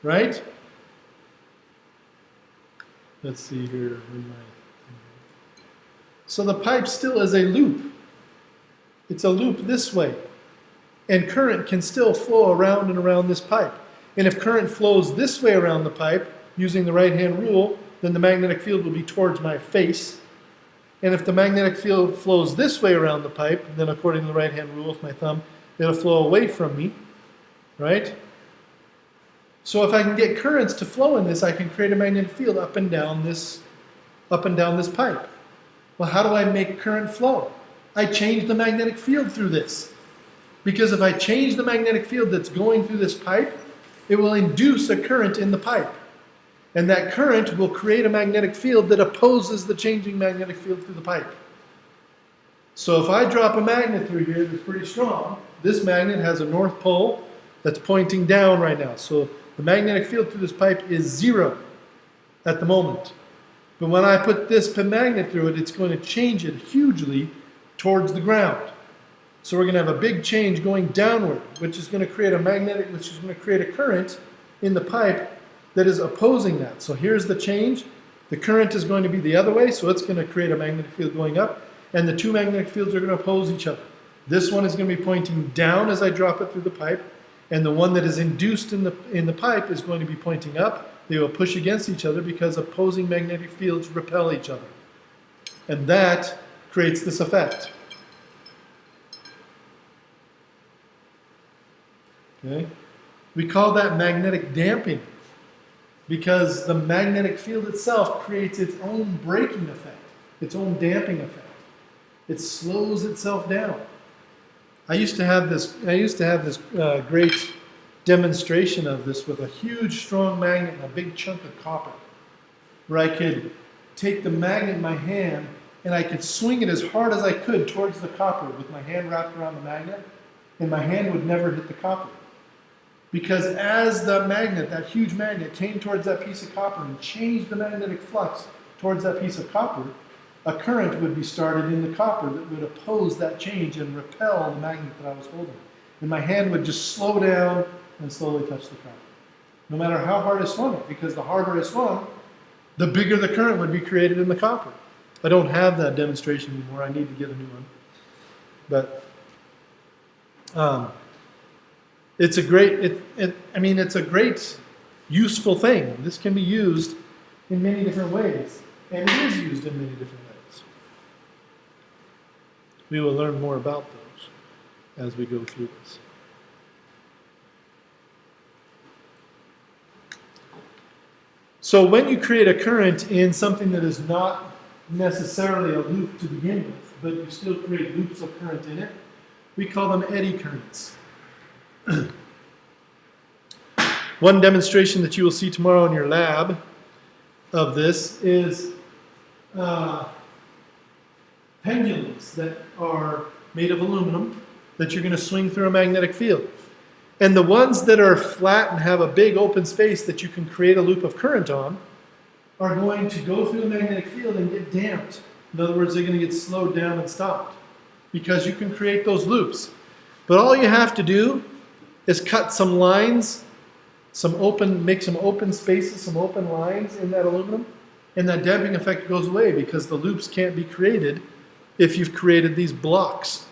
right? Let's see here. So the pipe still is a loop. It's a loop this way. And current can still flow around and around this pipe. And if current flows this way around the pipe, using the right-hand rule, then the magnetic field will be towards my face. And if the magnetic field flows this way around the pipe, then according to the right-hand rule with my thumb, it'll flow away from me, right? So if I can get currents to flow in this, I can create a magnetic field up and down this pipe. Well, how do I make current flow? I change the magnetic field through this. Because if I change the magnetic field that's going through this pipe, it will induce a current in the pipe. And that current will create a magnetic field that opposes the changing magnetic field through the pipe. So if I drop a magnet through here that's pretty strong, this magnet has a north pole that's pointing down right now. So the magnetic field through this pipe is 0 at the moment. But when I put this magnet through it, it's going to change it hugely towards the ground. So we're going to have a big change going downward, which is going to create a current in the pipe that is opposing that. So here's the change. The current is going to be the other way, so it's going to create a magnetic field going up, and the two magnetic fields are going to oppose each other. This one is going to be pointing down as I drop it through the pipe, and the one that is induced in the pipe is going to be pointing up. They will push against each other because opposing magnetic fields repel each other. And that creates this effect. Okay? We call that magnetic damping because the magnetic field itself creates its own braking effect, its own damping effect. It slows itself down. I used to have this great demonstration of this with a huge, strong magnet and a big chunk of copper, where I could take the magnet in my hand and I could swing it as hard as I could towards the copper with my hand wrapped around the magnet, and my hand would never hit the copper. Because as the magnet, that huge magnet, came towards that piece of copper and changed the magnetic flux towards that piece of copper, a current would be started in the copper that would oppose that change and repel the magnet that I was holding. And my hand would just slow down and slowly touch the copper. No matter how hard I swung it, because the harder I swung, the bigger the current would be created in the copper. I don't have that demonstration anymore. I need to get a new one. But it's a great useful thing. This can be used in many different ways, and it is used in many different ways. We will learn more about those as we go through this. So when you create a current in something that is not necessarily a loop to begin with, but you still create loops of current in it, we call them eddy currents. One demonstration that you will see tomorrow in your lab of this is pendulums that are made of aluminum that you're going to swing through a magnetic field. And the ones that are flat and have a big open space that you can create a loop of current on are going to go through the magnetic field and get damped. In other words, they're going to get slowed down and stopped because you can create those loops. But all you have to do is cut some lines, make some open spaces, some open lines in that aluminum, and that damping effect goes away because the loops can't be created if you've created these blocks.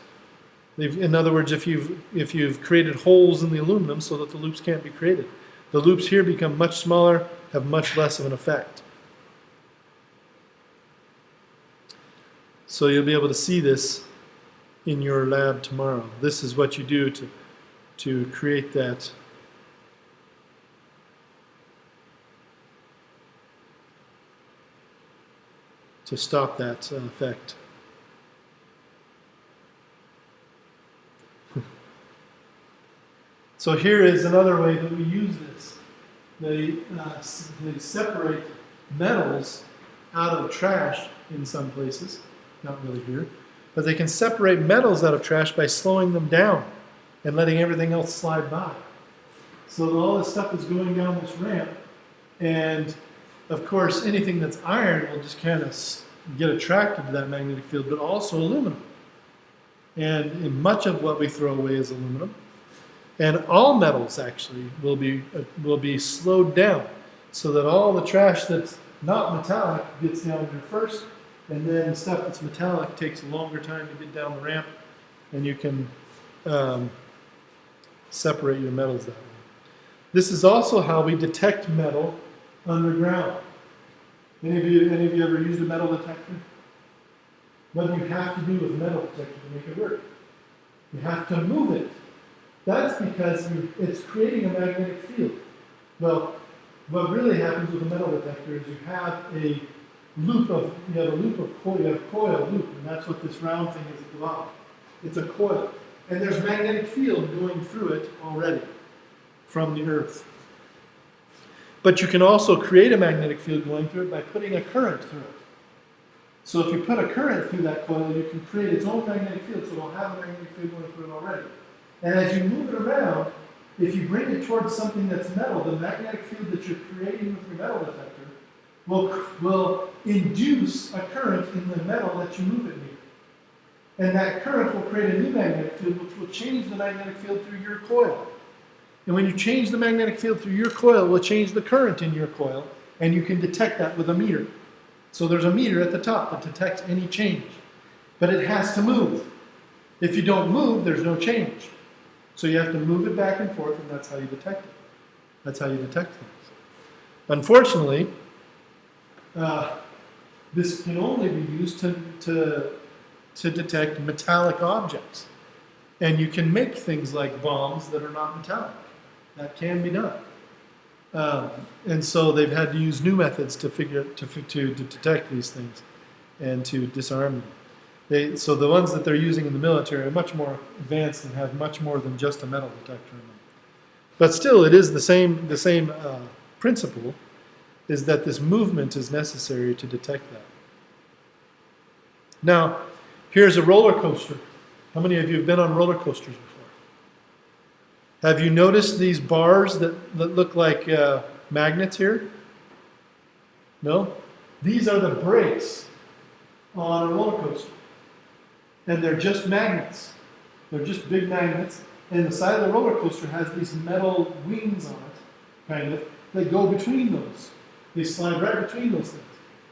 In other words, if you've created holes in the aluminum so that the loops can't be created, the loops here become much smaller, have much less of an effect. So you'll be able to see this in your lab tomorrow. This is what you do to create that. To stop that effect. So here is another way that we use this. They separate metals out of trash in some places, not really here, but they can separate metals out of trash by slowing them down and letting everything else slide by. So all this stuff is going down this ramp, and of course anything that's iron will just kind of get attracted to that magnetic field, but also aluminum. And much of what we throw away is aluminum. And all metals actually will be slowed down so that all the trash that's not metallic gets down here first, and then the stuff that's metallic takes a longer time to get down the ramp, and you can separate your metals that way. This is also how we detect metal underground. Any of you ever used a metal detector? What do you have to do with a metal detector to make it work? You have to move it. That's because it's creating a magnetic field. Well, what really happens with a metal detector is you have a coil loop, and that's what this round thing is at the bottom. It's a coil. And there's magnetic field going through it already from the earth. But you can also create a magnetic field going through it by putting a current through it. So if you put a current through that coil, you can create its own magnetic field, so it'll have a magnetic field going through it already. And as you move it around, if you bring it towards something that's metal, the magnetic field that you're creating with your metal detector will induce a current in the metal that you move it near. And that current will create a new magnetic field, which will change the magnetic field through your coil. And when you change the magnetic field through your coil, it will change the current in your coil, and you can detect that with a meter. So there's a meter at the top that detects any change. But it has to move. If you don't move, there's no change. So you have to move it back and forth, and that's how you detect it. That's how you detect things. Unfortunately, this can only be used to detect metallic objects. And you can make things like bombs that are not metallic. That can be done. And so they've had to use new methods to detect these things and to disarm them. So the ones that they're using in the military are much more advanced and have much more than just a metal detector in them. But still, it is the same principle, is that this movement is necessary to detect that. Now, here's a roller coaster. How many of you have been on roller coasters before? Have you noticed these bars that look like magnets here? No? These are the brakes on a roller coaster. And they're just magnets. They're just big magnets. And the side of the roller coaster has these metal wings on it, kind of, that go between those. They slide right between those things.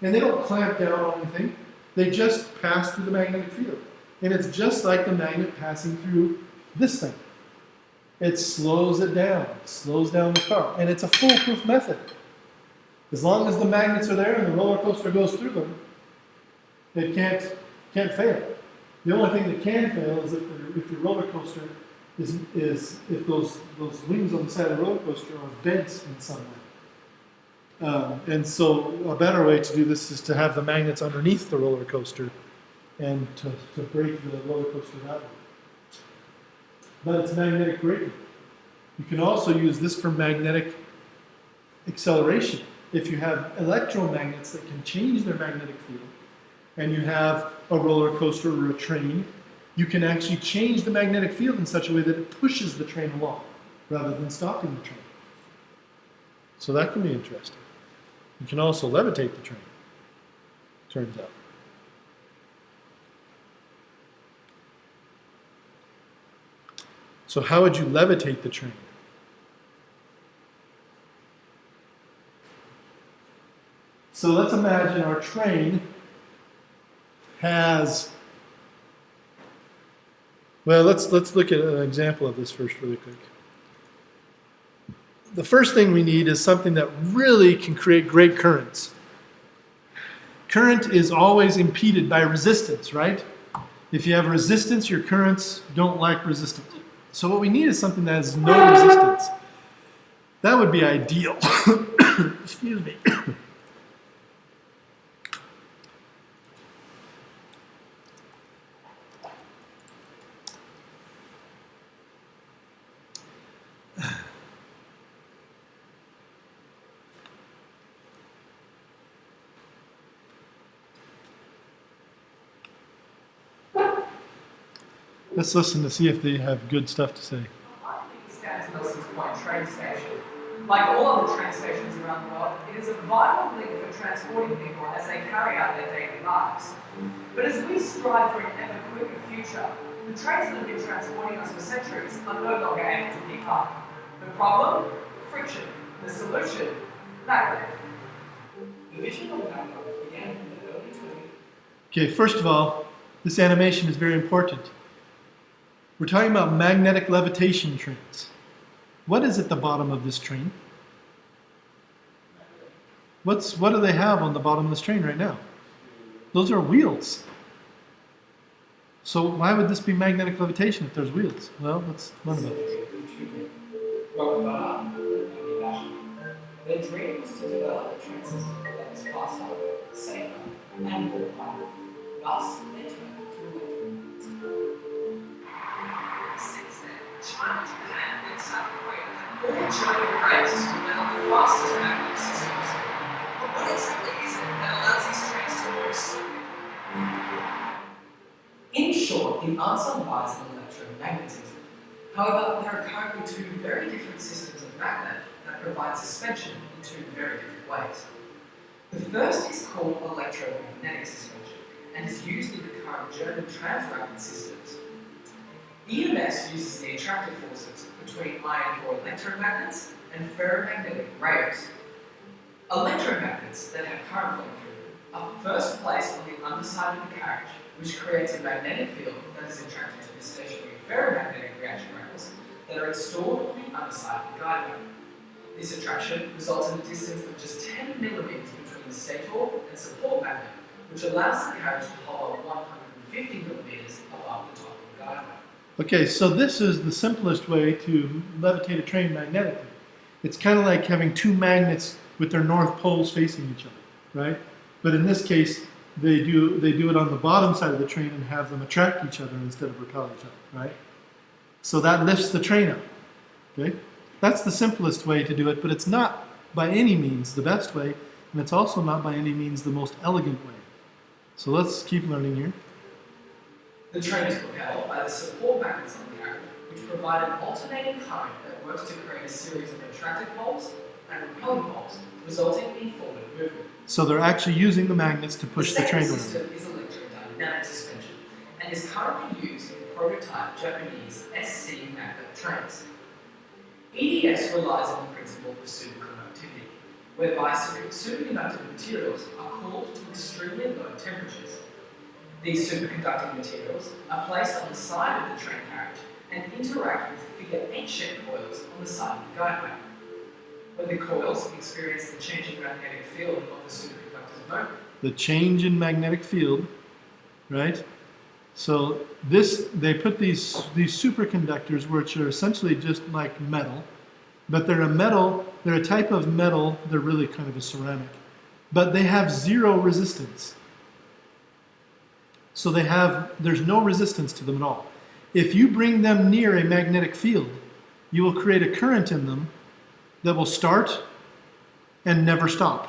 And they don't clamp down on anything. They just pass through the magnetic field. And it's just like the magnet passing through this thing. It slows it down. It slows down the car. And it's a foolproof method. As long as the magnets are there and the roller coaster goes through them, it can't fail. The only thing that can fail is if the roller coaster is if those wings on the side of the roller coaster are bent in some way. And so a better way to do this is to have the magnets underneath the roller coaster and to brake the roller coaster that way. But it's magnetic braking. You can also use this for magnetic acceleration. If you have electromagnets that can change their magnetic field, and you have a roller coaster or a train, you can actually change the magnetic field in such a way that it pushes the train along rather than stopping the train. So that can be interesting. You can also levitate the train, turns out. So how would you levitate the train? So let's imagine our train has Well, let's look at an example of this first really quick. The first thing we need is something that really can create great currents. Current is always impeded by resistance, right? If you have resistance, your currents don't like resistance. So what we need is something that has no resistance. That would be ideal. Excuse me. Let's listen to see if they have good stuff to say. I think it stands Nelson's Point train station. Like all other train stations around the world, it is a vital link for transporting people as they carry out their daily lives. But as we strive for an ever quicker future, the trains that have been transporting us for centuries are no longer able to keep up. The problem? Friction. The solution? Maglev. The vision of maglev began in the early 20s. Okay, first of all, this animation is very important. We're talking about magnetic levitation trains. What is at the bottom of this train? What do they have on the bottom of this train right now? Those are wheels. So why would this be magnetic levitation if there's wheels? Well, let's learn about this. Their dream was to develop a train system that was faster, safer, and more powerful. Thus, they turned to electric. Since then, China, Japan, and South Korea have all joined race to develop the fastest magnet systems. But what exactly is it that allows these trains to move so quickly? In short, the answer lies in electromagnetism. However, there are currently two very different systems of magnet that provide suspension in two very different ways. The first is called electromagnetic suspension and is used in the current German transrapid systems. EMS uses the attractive forces between iron core electromagnets and ferromagnetic rails. Electromagnets that have current flowing through them are first placed on the underside of the carriage, which creates a magnetic field that is attracted to the stationary ferromagnetic reaction rails that are installed on the underside of the guideway. This attraction results in a distance of just 10 millimeters between the stator and support magnet, which allows the carriage to hover 150 millimeters above the top of the guideway. Okay, so this is the simplest way to levitate a train magnetically. It's kind of like having two magnets with their north poles facing each other, right? But in this case, they do it on the bottom side of the train and have them attract each other instead of repel each other, right? So that lifts the train up, okay? That's the simplest way to do it, but it's not by any means the best way, and it's also not by any means the most elegant way. So let's keep learning here. The train is propelled by the support magnets on the carriage, which provide an alternating current that works to create a series of attractive poles and repelling poles, resulting in forward movement. So they're actually using the magnets to push the train second around. system is electrodynamic suspension and is currently used in prototype Japanese SC magnet trains. EDS relies on the principle of superconductivity, whereby superconductive materials are cooled to extremely low temperatures. These superconducting materials are placed on the side of the train carriage and interact with figure 8-shaped coils on the side of the guideway. When the coils experience the changing magnetic field of the superconductor's motor, The change in magnetic field, right? So they put these superconductors, which are essentially just like metal, but they're a type of metal, they're really kind of a ceramic, but they have zero resistance. So there's no resistance to them at all. If you bring them near a magnetic field, you will create a current in them that will start and never stop.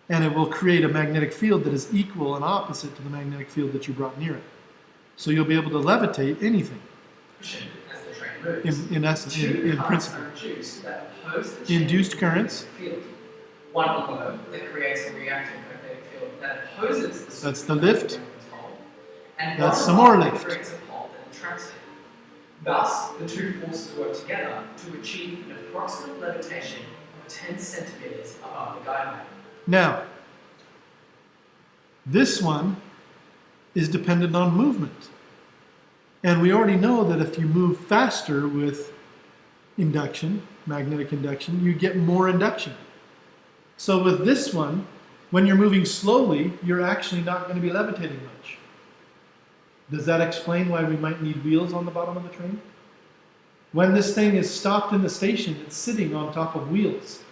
And it will create a magnetic field that is equal and opposite to the magnetic field that you brought near it. So you'll be able to levitate anything. as the train moves. In essence, Two in currents principle. are induced that oppose the change Induced in the currents. magnetic field. One below that creates a reactive magnetic field that opposes the That's the lift. superconducting pole, and That's one some more above that lift. creates a pole that attracts it. Thus, the two forces work together to achieve an approximate levitation of 10 centimeters above the guideway. Now, this one is dependent on movement. And we already know that if you move faster with induction, magnetic induction, you get more induction. So with this one, when you're moving slowly, you're actually not going to be levitating much. Does that explain why we might need wheels on the bottom of the train? When this thing is stopped in the station, it's sitting on top of wheels.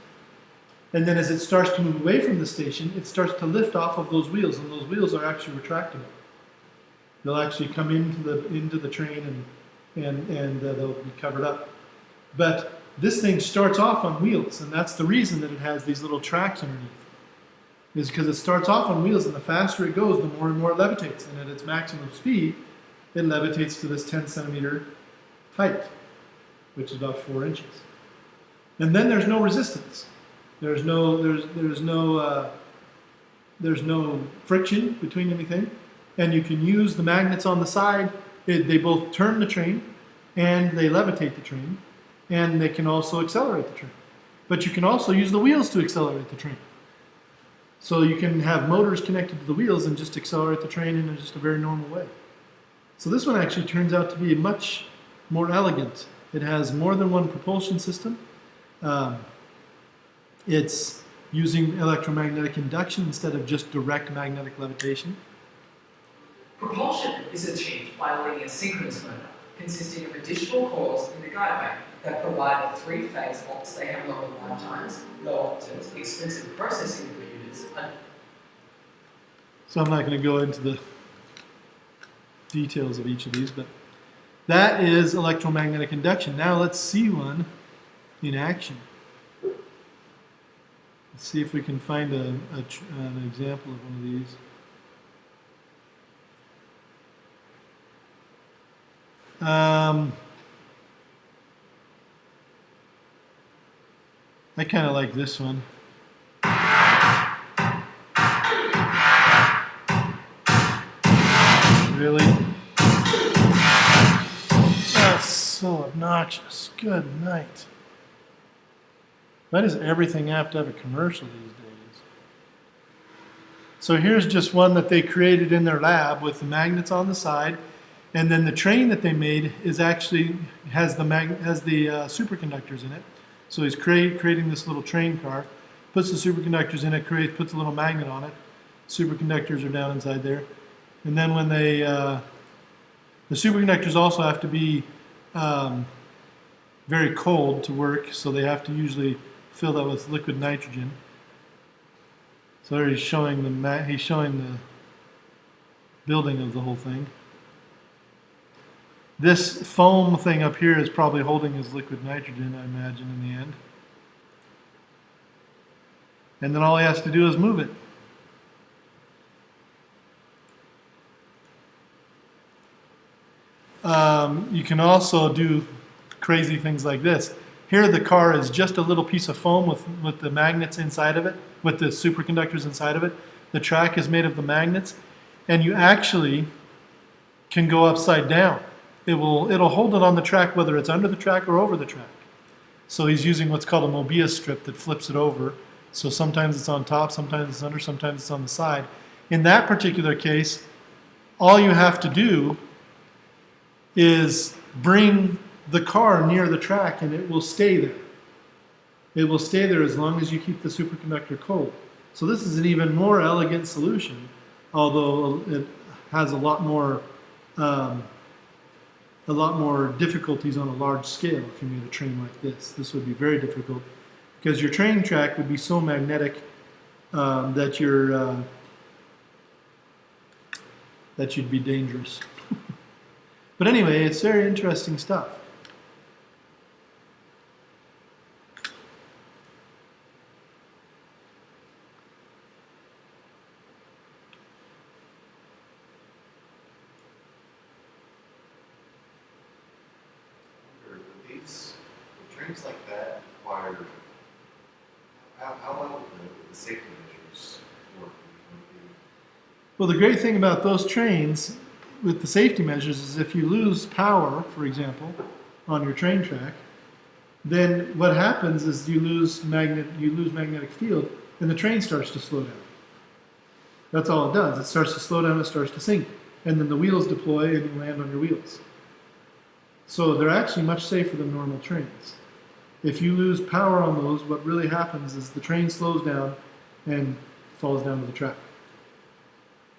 And then as it starts to move away from the station, it starts to lift off of those wheels, and those wheels are actually retractable. They'll actually come into the train and they'll be covered up. But this thing starts off on wheels, and that's the reason that it has these little tracks underneath. Is because it starts off on wheels, and the faster it goes, the more and more it levitates. And at its maximum speed, it levitates to this 10 centimeter height, which is about 4 inches. And then there's no resistance. There's no friction between anything, and you can use the magnets on the side. They both turn the train, and they levitate the train, and they can also accelerate the train. But you can also use the wheels to accelerate the train. So you can have motors connected to the wheels and just accelerate the train in just a very normal way. So this one actually turns out to be much more elegant. It has more than one propulsion system. It's using electromagnetic induction instead of just direct magnetic levitation. Propulsion is achieved by leading a synchronous motor consisting of additional coils in the guideway that provide a three-phase box. They have longer lifetimes, lower octaves, expensive processing computers. So I'm not going to go into the details of each of these, but that is electromagnetic induction. Now let's see one in action. Let's see if we can find an example of one of these. I kind of like this one. Really? That's so obnoxious. Good night. Why does everything have to have a commercial these days? So here's just one that they created in their lab with the magnets on the side, and then the train that they made is actually has the superconductors in it. So he's creating this little train car, puts the superconductors in it, puts a little magnet on it. Superconductors are down inside there. And then when the superconductors also have to be very cold to work, so they have to usually fill that with liquid nitrogen. So there he's showing the building of the whole thing. This foam thing up here is probably holding his liquid nitrogen, I imagine, in the end. And then all he has to do is move it. You can also do crazy things like this. Here the car is just a little piece of foam with the magnets inside of it, with the superconductors inside of it. The track is made of the magnets, and you actually can go upside down. It'll hold it on the track whether it's under the track or over the track. So he's using what's called a Mobius strip that flips it over. So sometimes it's on top, sometimes it's under, sometimes it's on the side. In that particular case, all you have to do is bring the car near the track and it will stay there. It will stay there as long as you keep the superconductor cold. So this is an even more elegant solution, although it has a lot more difficulties on a large scale. If you made a train like this would be very difficult because your train track would be so magnetic that you'd be dangerous. But anyway, it's very interesting stuff. Trains like that require how well do the safety measures work? Well, the great thing about those trains with the safety measures is if you lose power, for example, on your train track, then what happens is you lose magnetic field, and the train starts to slow down. That's all it does. It starts to slow down, it starts to sink, and then the wheels deploy and you land on your wheels. So they're actually much safer than normal trains. If you lose power on those, what really happens is the train slows down and falls down to the track.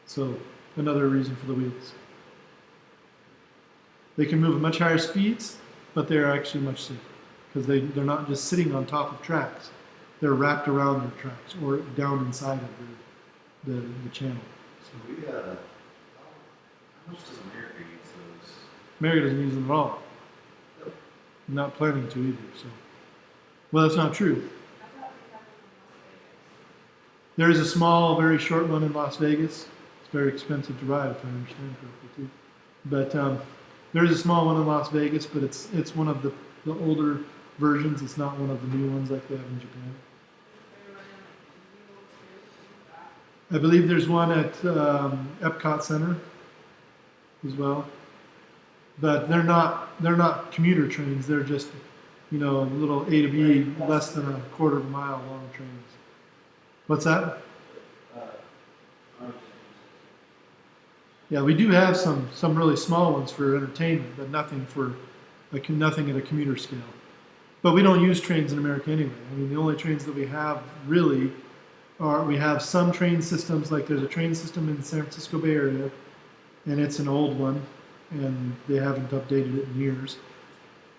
So another reason for the wheels. They can move at much higher speeds, but they're actually much safer because they're not just sitting on top of tracks. They're wrapped around their tracks or down inside of the channel. So We, how much does America use those? America doesn't use them at all. I'm not planning to either. So, well, that's not true. There is a small, very short one in Las Vegas. It's very expensive to ride, if I understand correctly, too. But there is a small one in Las Vegas, but it's one of the older versions. It's not one of the new ones like they have in Japan. I believe there's one at Epcot Center as well, but they're not commuter trains. They're just little A to B, less than a quarter of a mile long trains. What's that? Yeah, we do have some really small ones for entertainment, but nothing at a commuter scale. But we don't use trains in America anyway. I mean, the only trains that we have really we have some train systems, like there's a train system in the San Francisco Bay Area, and it's an old one, and they haven't updated it in years.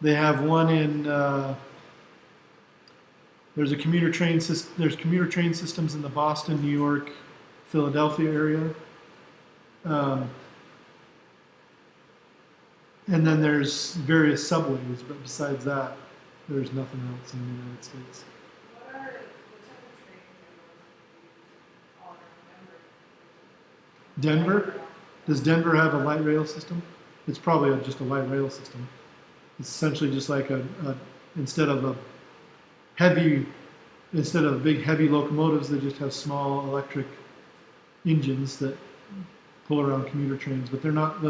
They have one in there's commuter train systems in the Boston, New York, Philadelphia area. And then there's various subways, but besides that, there's nothing else in the United States. What type of trains are Denver? Does Denver have a light rail system? It's probably just a light rail system. It's essentially just like instead of big heavy locomotives, they just have small electric engines that pull around commuter trains. But they're not.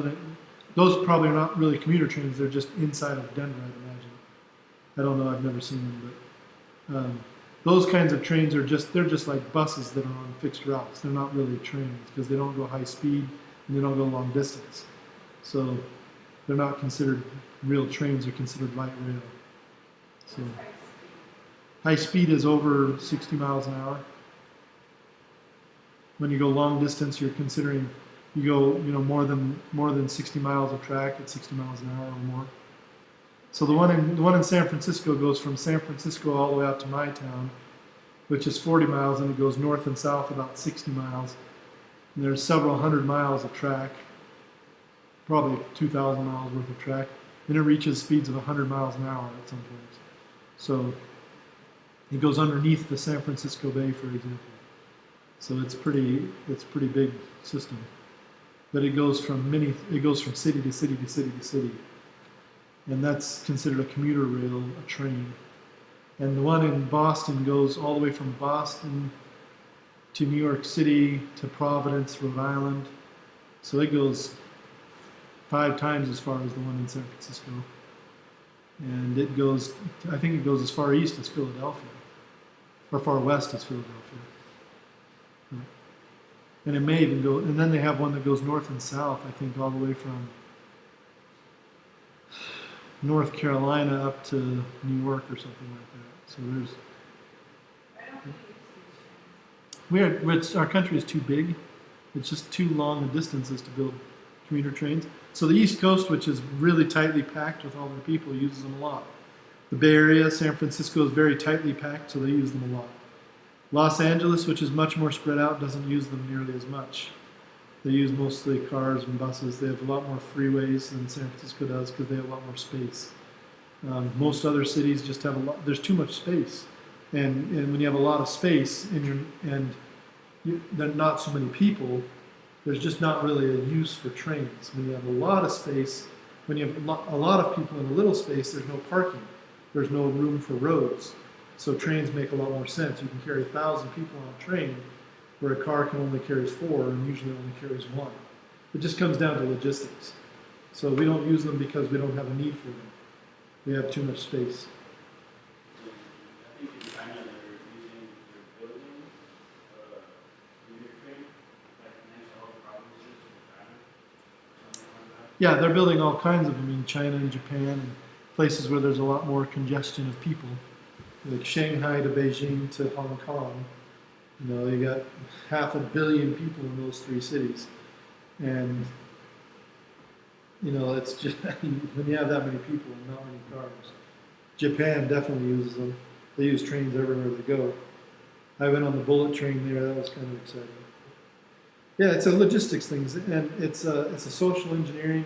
Those probably are not really commuter trains. They're just inside of Denver, I'd imagine. I don't know. I've never seen them, but those kinds of trains are just like buses that are on fixed routes. They're not really trains because they don't go high speed and they don't go long distance. So they're not considered real trains. They're considered light rail. So high speed is over 60 miles an hour. When you go long distance, you're considering you go more than 60 miles of track at 60 miles an hour or more. So the one in San Francisco goes from San Francisco all the way out to my town, which is 40 miles, and it goes north and south about 60 miles. And there's several hundred miles of track, probably 2,000 miles worth of track. Then it reaches speeds of 100 miles an hour at some points. So it goes underneath the San Francisco Bay, for example. So it's pretty big system. But it goes from city to city to city to city. And that's considered a commuter rail, a train. And the one in Boston goes all the way from Boston to New York City to Providence, Rhode Island. So it goes 5 times as far as the one in San Francisco. And I think it goes as far east as Philadelphia, or far west as Philadelphia. And it may even go, and then they have one that goes north and south, I think, all the way from North Carolina up to New York or something like that. So our country is too big. It's just too long a distances to build commuter trains. So the East Coast, which is really tightly packed with all their people, uses them a lot. The Bay Area, San Francisco, is very tightly packed, so they use them a lot. Los Angeles, which is much more spread out, doesn't use them nearly as much. They use mostly cars and buses. They have a lot more freeways than San Francisco does because they have a lot more space. Most other cities just have there's too much space. And when you have a lot of space and there are not so many people, there's just not really a use for trains. When you have a lot of space, when you have a lot of people in a little space, there's no parking. There's no room for roads. So trains make a lot more sense. You can carry 1,000 people on a train where a car can only carry 4 and usually only carries 1. It just comes down to logistics. So we don't use them because we don't have a need for them. We have too much space. I think in China they're building commuter train, like next to all the provinces in China, or something like that. Yeah, they're building all kinds of them in China and Japan and places where there's a lot more congestion of people, like Shanghai to Beijing to Hong Kong. You know, you got 500 million people in those three cities, and you know, it's just when you have that many people and not many cars. Japan definitely uses them. They use trains everywhere they go. I went on the bullet train there. That was kind of exciting. Yeah, it's a logistics thing, and it's a social engineering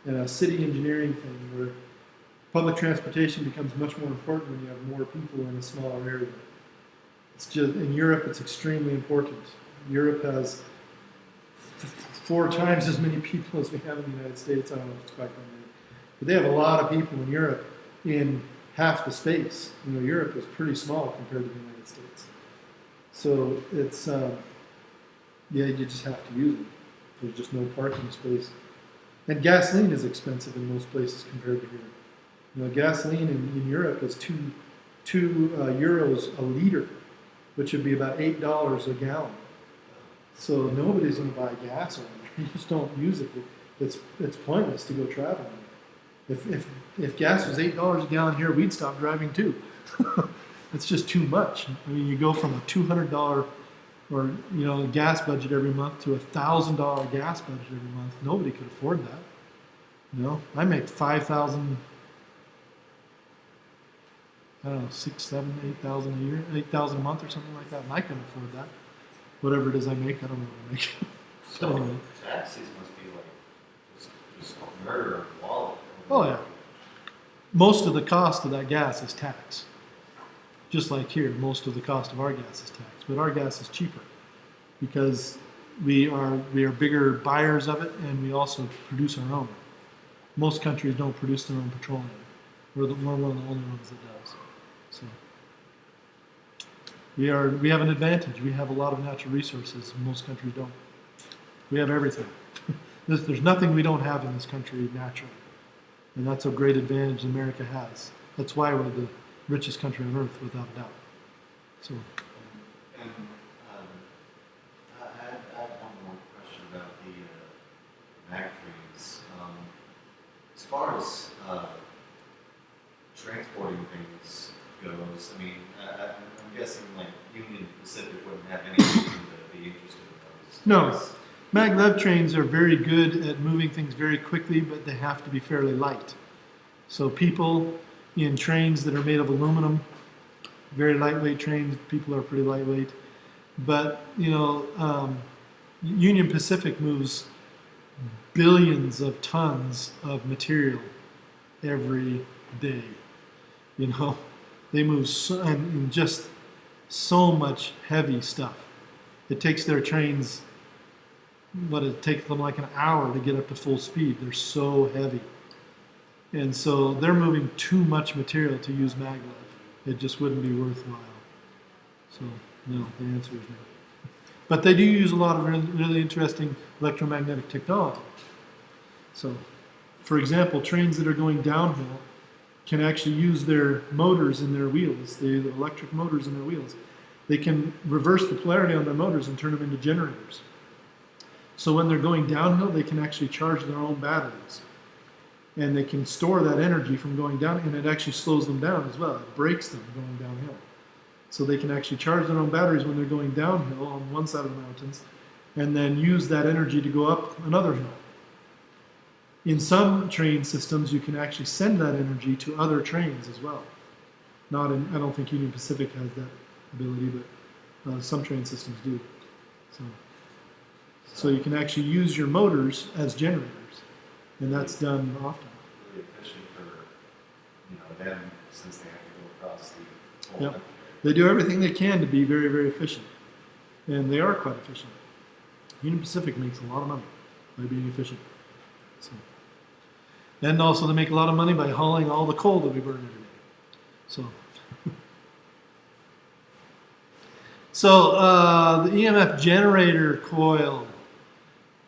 and a city engineering thing where public transportation becomes much more important when you have more people in a smaller area. It's just in Europe, it's extremely important. Europe has 4 times as many people as we have in the United States. I don't know if it's quite that many, but they have a lot of people in Europe in half the space. You know, Europe is pretty small compared to the United States. So it's yeah, you just have to use it. There's just no parking space, and gasoline is expensive in most places compared to here. You know, gasoline in Europe is two euros a liter, which would be about $8 a gallon. So nobody's going to buy gas over there. You just don't use it. It's pointless to go traveling. If gas was $8 a gallon here, we'd stop driving too. It's just too much. I mean, you go from a $200 or gas budget every month to a $1,000 gas budget every month. Nobody could afford that. You know, I make 5,000. I don't know, 6, 7, 8,000 a year, 8,000 a month or something like that, and I couldn't afford that. Whatever it is I make, I don't know what I make. So But anyway. taxes must be like just murder of the wallet. Oh yeah. Most of the cost of that gas is tax. Just like here, most of the cost of our gas is tax, but our gas is cheaper because we are bigger buyers of it, and we also produce our own. Most countries don't produce their own petroleum. We're one of the only ones that does. So we have an advantage. We have a lot of natural resources. Most countries don't. We have everything. There's nothing we don't have in this country naturally, and that's a great advantage America has. That's why we're the richest country on earth, without a doubt. So. And I had one more question about the mag trains. As far as transporting things goes, I mean, I'm guessing like Union Pacific wouldn't have any reason to be interested in those. No. Maglev trains are very good at moving things very quickly, but they have to be fairly light. So people in trains that are made of aluminum, very lightweight trains, people are pretty lightweight. But, Union Pacific moves billions of tons of material every day. They move and just so much heavy stuff. It takes their trains, it takes them like an hour to get up to full speed. They're so heavy. And so they're moving too much material to use maglev. It just wouldn't be worthwhile. So, no, the answer is no. But they do use a lot of really interesting electromagnetic technology. So, for example, trains that are going downhill can actually use their motors in their wheels, the electric motors in their wheels. They can reverse the polarity on their motors and turn them into generators. So when they're going downhill, they can actually charge their own batteries. And they can store that energy from going down, and it actually slows them down as well. It breaks them going downhill. So they can actually charge their own batteries when they're going downhill on one side of the mountains, and then use that energy to go up another hill. In some train systems, you can actually send that energy to other trains as well. I don't think Union Pacific has that ability, but some train systems do. So you can actually use your motors as generators, and that's done often. Really efficient for them, since they have to go across the whole Yep. country. They do everything they can to be very, very efficient, and they are quite efficient. Union Pacific makes a lot of money by being efficient. So. And also they make a lot of money by hauling all the coal that we burn every day. So the EMF generator coil.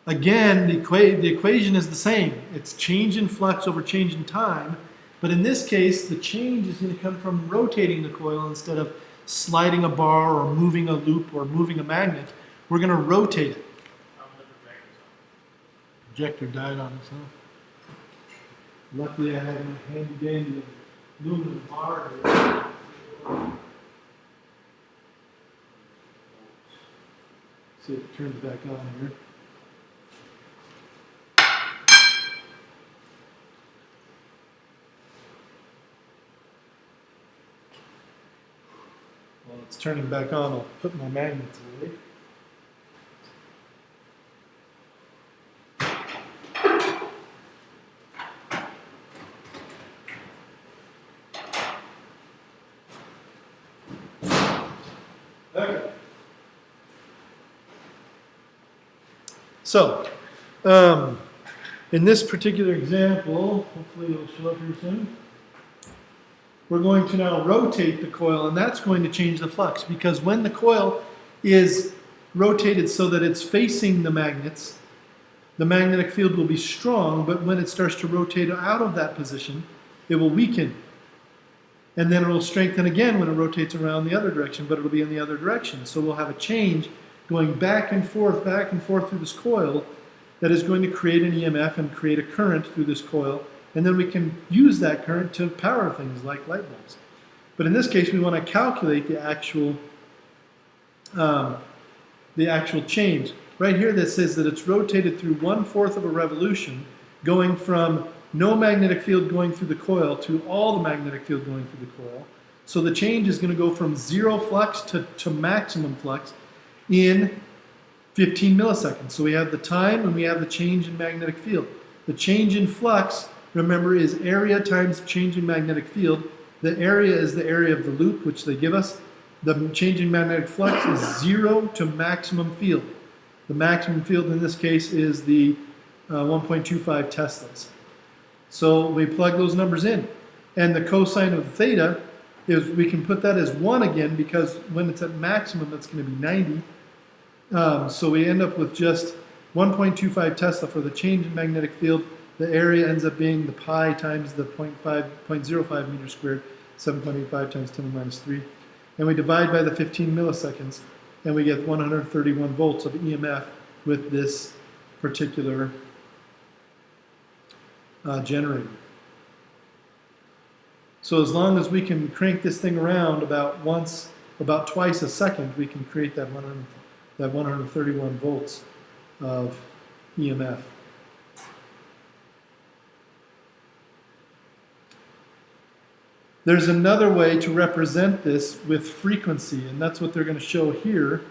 Again, the equation is the same. It's change in flux over change in time. But in this case, the change is going to come from rotating the coil instead of sliding a bar or moving a loop or moving a magnet. We're going to rotate it. Projector died on us, huh? Luckily, I have my handy dandy aluminum bar here. See if it turns back on here. While it's turning back on, I'll put my magnets away. Okay. So, in this particular example, hopefully it'll show up here soon, we're going to now rotate the coil, and that's going to change the flux, because when the coil is rotated so that it's facing the magnets, the magnetic field will be strong, but when it starts to rotate out of that position, it will weaken. And then it will strengthen again when it rotates around the other direction, but it'll be in the other direction. So we'll have a change going back and forth through this coil that is going to create an EMF and create a current through this coil. And then we can use that current to power things like light bulbs. But in this case, we want to calculate the actual change. Right here that says that it's rotated through 1/4 of a revolution, going from no magnetic field going through the coil to all the magnetic field going through the coil. So the change is going to go from 0 flux to maximum flux in 15 milliseconds. So we have the time and we have the change in magnetic field. The change in flux, remember, is area times change in magnetic field. The area is the area of the loop, which they give us. The change in magnetic flux is 0 to maximum field. The maximum field in this case is the 1.25 teslas. So we plug those numbers in. And the cosine of the theta is, we can put that as 1 again, because when it's at maximum, it's going to be 90. So we end up with just 1.25 Tesla for the change in magnetic field. The area ends up being the pi times the 0.05 meters squared, 7.85 times 10 to the minus 3. And we divide by the 15 milliseconds, and we get 131 volts of EMF with this particular generator. So as long as we can crank this thing around about twice a second, we can create that 131 volts of EMF. There's another way to represent this with frequency, and that's what they're going to show here.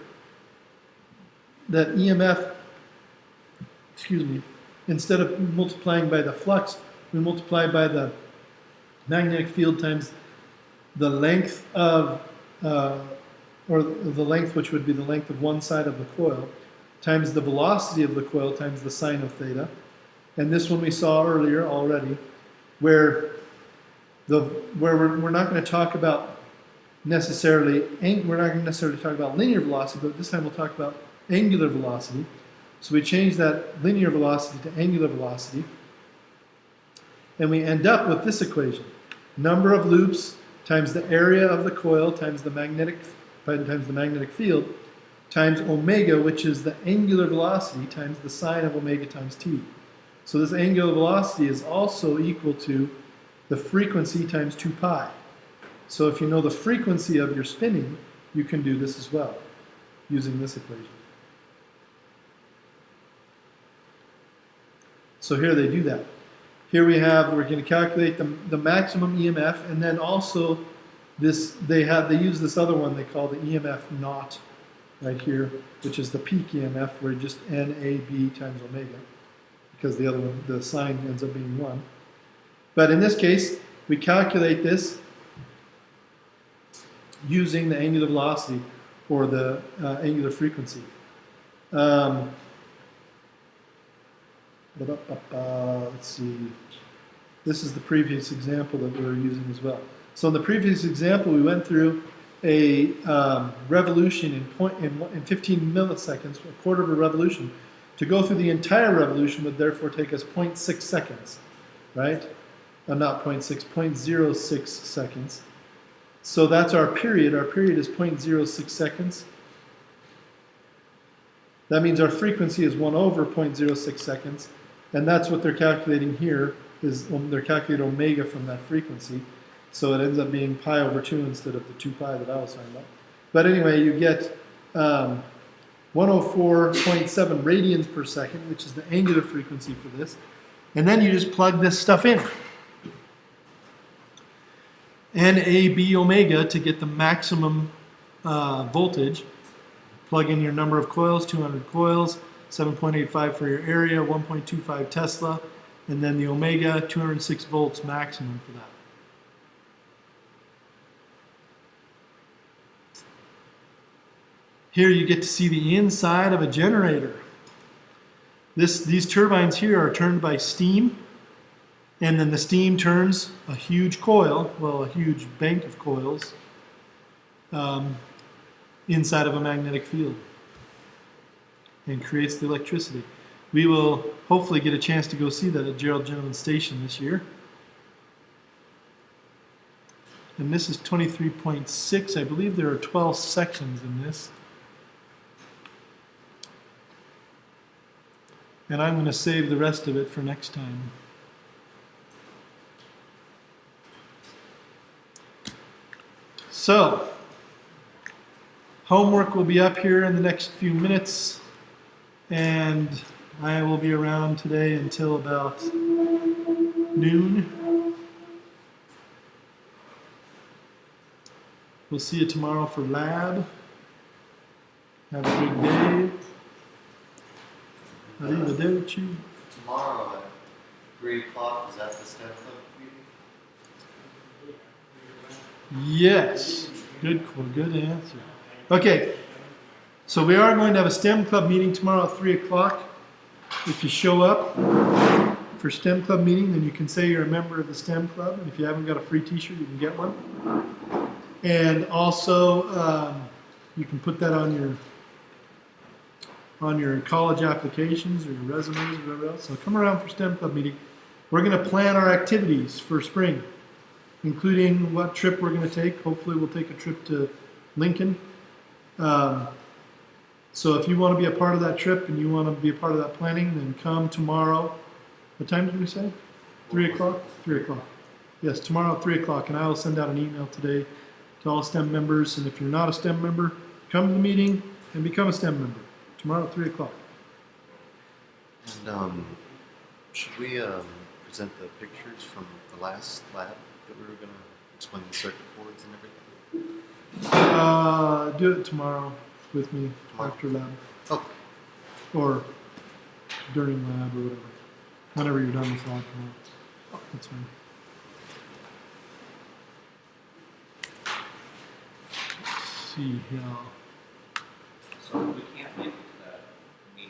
That EMF, instead of multiplying by the flux, we multiply by the magnetic field times the length of, or the length, which would be the length of one side of the coil, times the velocity of the coil times the sine of theta. And this one we saw earlier already, where we're not going to talk about necessarily, we're not going to necessarily talk about linear velocity, but this time we'll talk about angular velocity. So we change that linear velocity to angular velocity, and we end up with this equation. Number of loops times the area of the coil times the magnetic field times omega, which is the angular velocity, times the sine of omega times t. So this angular velocity is also equal to the frequency times 2 pi. So if you know the frequency of your spinning, you can do this as well, using this equation. So here they do that. Here we're going to calculate the maximum EMF, and then also this, they use this other one they call the EMF naught right here, which is the peak EMF, where just NAB times omega, because the other one, the sign ends up being 1. But in this case, we calculate this using the angular velocity or the angular frequency. Let's see. This is the previous example that we were using as well. So in the previous example, we went through a revolution in 15 milliseconds, a quarter of a revolution. To go through the entire revolution would therefore take us 0.6 seconds, right? Not 0.6, 0.06 seconds. So that's our period. Our period is 0.06 seconds. That means our frequency is 1 over 0.06 seconds. And that's what they're calculating here, is they're calculating omega from that frequency. So it ends up being pi over 2 instead of the 2 pi that I was talking about. But anyway, you get 104.7 radians per second, which is the angular frequency for this. And then you just plug this stuff in. NAB omega to get the maximum voltage. Plug in your number of coils, 200 coils, 7.85 for your area, 1.25 Tesla, and then the omega, 206 volts maximum for that. Here you get to see the inside of a generator. These turbines here are turned by steam, and then the steam turns a huge coil, well, a huge bank of coils, inside of a magnetic field and creates the electricity. We will hopefully get a chance to go see that at Gerald Gentleman Station this year. And this is 23.6. I believe there are 12 sections in this. And I'm going to save the rest of it for next time. So, homework will be up here in the next few minutes, and I will be around today until about noon. We'll see you tomorrow for lab. Have a good day. Arrivederci. Tomorrow at 3 o'clock, is that the STEM Club meeting? Yes. Good answer. Okay. So we are going to have a STEM Club meeting tomorrow at 3 o'clock. If you show up for STEM Club meeting, then you can say you're a member of the STEM Club. And if you haven't got a free t-shirt, you can get one. And also, you can put that on your college applications or your resumes or whatever else. So come around for STEM Club meeting. We're going to plan our activities for spring, including what trip we're going to take. Hopefully we'll take a trip to Lincoln. So if you want to be a part of that trip and you want to be a part of that planning, then come tomorrow. What time did we say? 3 o'clock? 3 o'clock. Yes, tomorrow at 3 o'clock. And I will send out an email today to all STEM members. And if you're not a STEM member, come to the meeting and become a STEM member. Tomorrow at 3 o'clock. And should we present the pictures from the last lab that we were going to explain the circuit boards and everything? Do it tomorrow with me Tomorrow? after lab. Oh, Or during lab or whatever. Whenever you're done with lab tomorrow. That's fine. Let's see here.